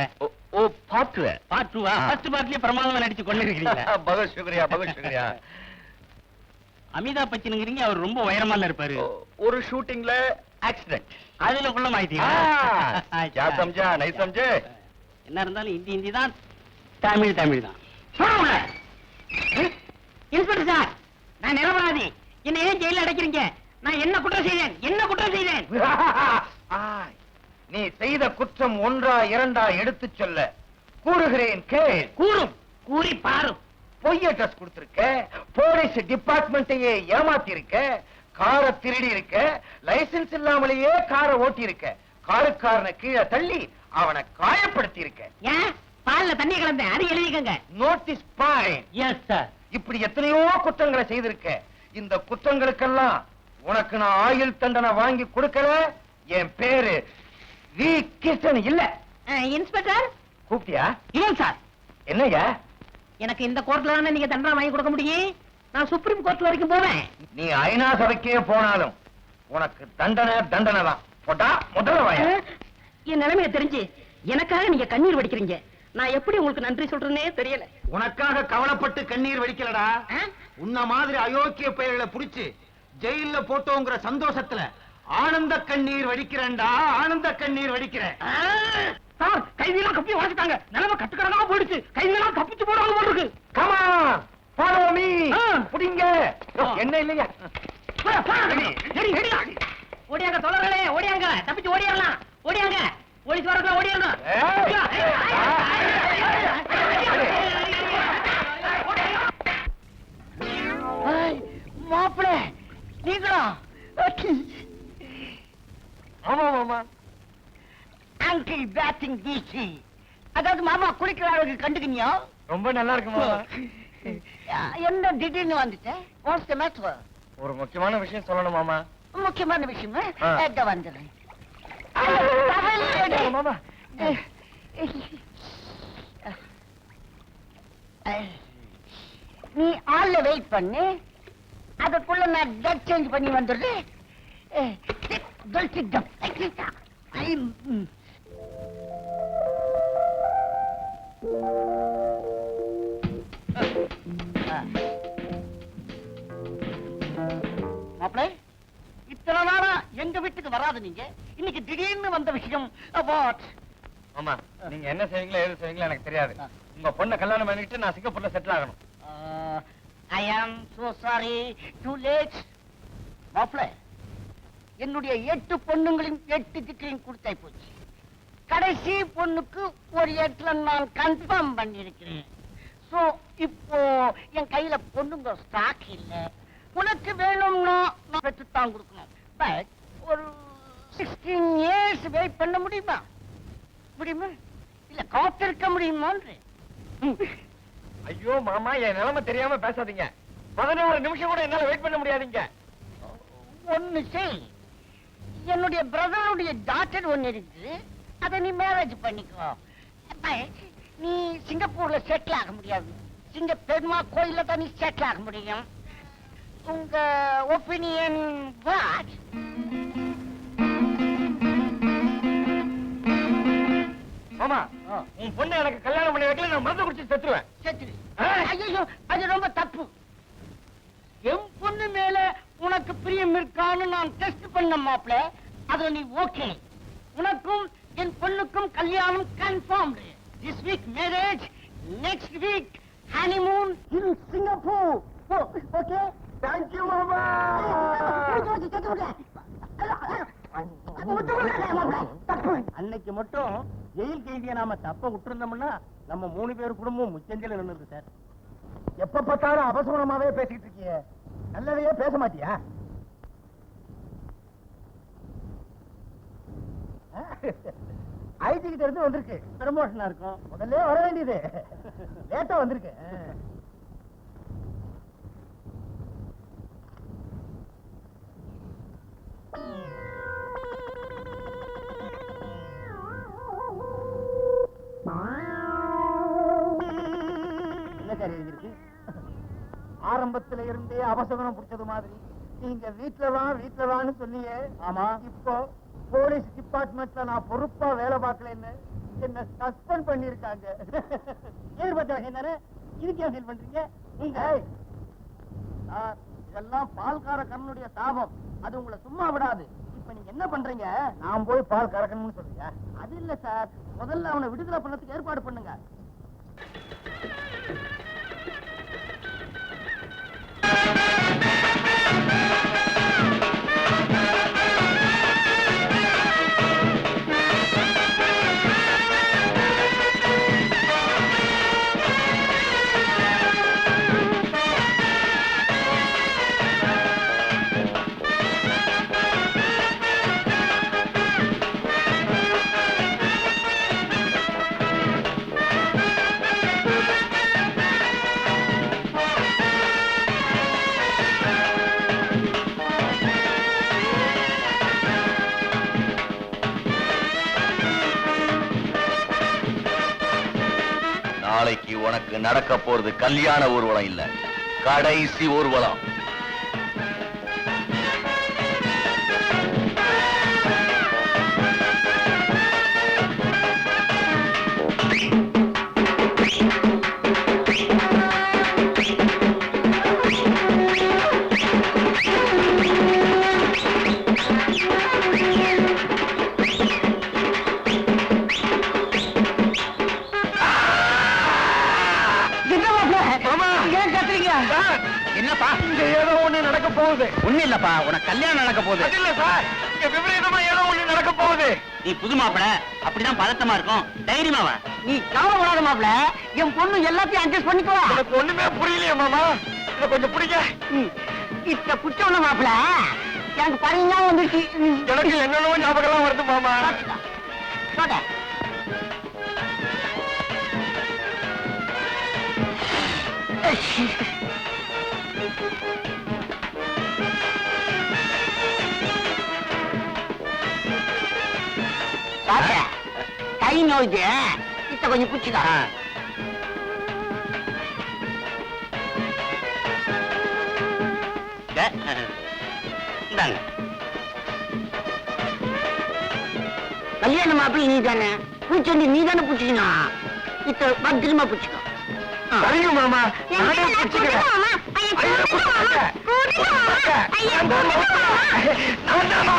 ओ पार्ट है பார்ட் 2 ஃபர்ஸ்ட் பார்ட்லயே பிரமாதமா நடிச்சு கொண்டு இருக்கீங்க. बहुत शुक्रिया அமிதாப் பச்சனுங்கிறீங்க, அவர் ரொம்ப உயரமால இருப்பாரு. ஒரு ஷூட்டிங்ல ஆக்சிடென்ட். அதுல குள்ள மாயிட்டீங்க. क्या समझा नहीं समझे? என்ன இருந்தாலும் இந்தி தான், தமிழ் தான். இன்ஸ்பெக்டர் சார், நான் நிரபராதி. என்ன ஏன் ஜெயில அடைக்கிறீங்க? நான் என்ன குற்றம் செய்தேன்? நீ செய்த குற்றம் ஒன்றா இரண்டா எடுத்து சொல்ல கூறுகிறேன் கேள். கூறி பாரும். பொய் அட்ரஸ் கொடுத்திருக்க, போலீஸ் டிபார்ட்மெண்ட்டையே ஏமாத்தி இருக்க, காரை திருடி இருக்க, லைசென்ஸ் இல்லாமலேயே காரை ஓட்டி இருக்க, காருக்காரனை கீழே தள்ளி அவனை காயப்படுத்தி இருக்க. ஏன் பால்ல தண்ணி கலந்தேன், அது எழுதிக்கங்க. Note this point. Yes sir. இப்படி எத்தனையோ குற்றங்களை செய்திருக்க. இந்த குற்றங்களுக்கெல்லாம் உனக்கு நான் ஆயுள் தண்டனை வாங்கி கொடுக்கல. என் பேரு வி கிருஷ்ணன் இல்ல. இன்ஸ்பெக்டர் கூப்பிட்டியா? ஏன் சார்? என்னையா? எனக்கு இந்த கோர்ட்ல தானே நீங்க தண்டனை வாங்கி கொடுக்க முடியும். நான் சுப்ரீம் கோர்ட் வரைக்கும் போவேன். நீ ஐநா சபைக்கே போனாலும் உனக்கு தண்டனை தான். போட்டா முதல்ல வாயா. என் நிலைமையை தெரிஞ்சு எனக்காக நீங்க கண்ணீர் வடிக்கிறீங்க. நான் எப்படி உங்களுக்கு நன்றி சொல்றேனே தெரியல. உனக்காக கவலைப்பட்டு கண்ணீர் வடிக்கலடா. உன்ன மாதிரி அயோக்கிய பெயர்களை புடிச்சு ஜெயில போட்டோங்கிற சந்தோஷத்துல ஆனந்த கண்ணீர் வடிக்கிறேன்டா. ஆனந்த கண்ணீர் வடிக்கிறேன். சார், கைதியெல்லாம் கப்பி வளர்த்துட்டாங்க. நிலைமை கட்டுக்கடமா போயிடுச்சு. கைதியெல்லாம் கப்பிச்சு போடுவாங்க போல இருக்கு. Come on, follow me. புடிங்க. என்ன இல்லையா? ஓடியாங்க சொல்றே, ஓடியாங்க தப்பிச்சு ஓடிடலாம். ஓடியாங்க போலீஸ் வரதுல ஓடிடணும். மாப்பிள நீங்களா? ஆமா மாமா. அங்கிள் பேட்டிங் வீசி, அதாவது மாமா குளிக்கிற அளவுக்கு கண்டுக்கினியா? ரொம்ப நல்லா இருக்கு மாமா. என்ன திடீர்னு வந்துட்டேன்? What's the matter? ஒரு முக்கியமான விஷயம் சொல்லணும் மாமா. முக்கியமான விஷயமா? எங்க வந்துடுறேன் மாமா. நீ ஆள்ல வெயிட் பண்ணு, அதுக்குள்ள நான் டெட் சேஞ்ச் பண்ணி வந்துடுறேன். மாப்பிள்ளை, இத்தனை நாளா எங்க வீட்டுக்கு வராது நீங்க, இன்னைக்கு திடீர்னு வந்த விஷயம் அபார்ட். மாமா, நீங்க என்ன செய்வீங்களோ ஏது செய்வீங்களோ எனக்கு தெரியாது. உங்க பொண்ணை கல்யாணம் பண்ணிட்டு நான் சிங்கப்பூர்ல செட்டில் ஆகணும். ஐ ஆம் சோ சாரி, டூ லேட். மாப்பிள்ளை, என்னுடைய 8 பொண்ணுங்களின் 8 திக்கையும் கொடுத்தாய் போச்சு. கடைசி பொண்ணுக்கு ஒரு இடத்துல நான் கன்ஃபார்ம் பண்ணிருக்கிறேன். சோ இப்போ என் கையில பொண்ணுங்க ஸ்டாக் இல்ல. உனக்கு வேணும்னா நான் பெற்றுத்தான் கொடுக்கணும். பட் ஒரு 16 இயர்ஸ் வெயிட் பண்ண முடியுமா? முடியுமா? இல்ல காத்திருக்க முடியுமான்னு? ஐயோ மாமா, என் நிலைமை தெரியாம பேசாதீங்க. 16 நிமிஷம் கூட என்னால வெயிட் பண்ண முடியாதீங்க. ஒன்னு செய், என்னுடைய பிரதருடைய டாக்டர் ஒன்னு இருக்கு, அதை நீ மேரேஜ் பண்ணிக்கோ. நீ சிங்கப்பூர்ல செட்டில் ஆக முடியாது, சிங்க பெருமா கோயில்ல தான் நீ செட்டில் ஆக முடியும். உங்க ஒப்பீனியன் வாட்? மாமா, உன் பொண்ணை எனக்கு கல்யாணம் பண்ணி வைக்கல, நான் மருந்து குடிச்சு செத்துருவேன். செத்துரு. ஐயோ, அது ரொம்ப தப்பு. என் பொண்ணு மேல உனக்கு பிரியம் இருக்கான்னு நான் டெஸ்ட் பண்ண மாப்ள, அதுல நீ ஓகே. உனக்கும் என் பொண்ணுக்கும் கல்யாணம் confirmed. This week marriage, next week honeymoon in Singapore. Okay? Thank you மாமா. அன்னைக்கு மட்டும் ஜெயில் கைதியை நாம தப்ப விட்டுருந்தோம்னா நம்ம 3 பேர் குடும்பம் முச்சந்தில நின்னுது சார். எப்ப பார்த்தாலும் அபசகுணமாவே பேசிட்டு இருக்கிய, நல்லதையே பேச மாட்டியா? ஐடி கிட்ட இருந்து வந்திருக்கு, ப்ரமோஷனா இருக்கும். முதல்ல வர வேண்டியது, லேட்டா வந்திருக்கு. என்ன சார் எழுதிருக்கு? ஆரம்பத்துல இருந்தே அபசகுணம் பிடிச்சது மாதிரி நீங்க வீட்டுல வான்னு சொன்னீங்க. ஆமா, இப்போ போலீஸ் டிபார்ட்மெண்ட்ல நான் பொறுப்பா வேலை பார்க்கலன்னு என்ன சஸ்பெண்ட் பண்ணிருக்காங்க. ஏற்பட்ட விஷயம் தானே, இதுக்கு ஏன் ஃபீல் பண்றீங்க? சார், இதெல்லாம் பால்கார கண்ணனுடைய சாபம், அது உங்களை சும்மா விடாது. இப்ப நீங்க என்ன பண்றீங்க? நான் போய் பால் கறக்கணும்னு சொல்றீங்க? அது இல்ல சார், முதல்ல அவனை விடுதலை பண்ணதுக்கு ஏற்பாடு பண்ணுங்க. நாளைக்கு உனக்கு நடக்க போறது கல்யாண ஊர்வலம் இல்ல, கடைசி ஊர்வலம். என்னப்பா ஒண்ணு இல்லப்பா, உனக்கு கல்யாணம் நடக்க போகுது. இல்ல சார், இங்க விபரீதமா ஏதோ ஒண்ணு நடக்க போகுது. நீ புது மாப்பிள, அப்படிதான் பதட்டமா இருக்கும். தைரியமா வா. நீ கவலைப்படாத மாப்ள, என் பொண்ணு எல்லாத்தையும் அட்ஜஸ்ட் பண்ணிக்குவா. எனக்கு ஒண்ணுமே புரியலையே மாமா, இத கொஞ்சம் பிடிங்க. இத்த குச்சவன மாப்ள, எனக்கு பரிஞ்சா வந்துருச்சு. எனக்கு என்னென்னவோ ஞாபகம் வருது மாமா. சொல்ல கை நோய்க்கு இத்த கொஞ்சம் குச்சிக்கா. இந்தாங்க. கல்யாண மாப்பிள்ளை நீ தானே, பூச்செண்டி நீ தானே பிடிச்சிக்கணும். இத்த பத்திரமா பிடிச்சிக்கோ. சரிங்க மாமா, நானே பிடிச்சுக்கிறேன். ஐயோ, பிடிச்சுக்கிறேன். நான் தான்மா.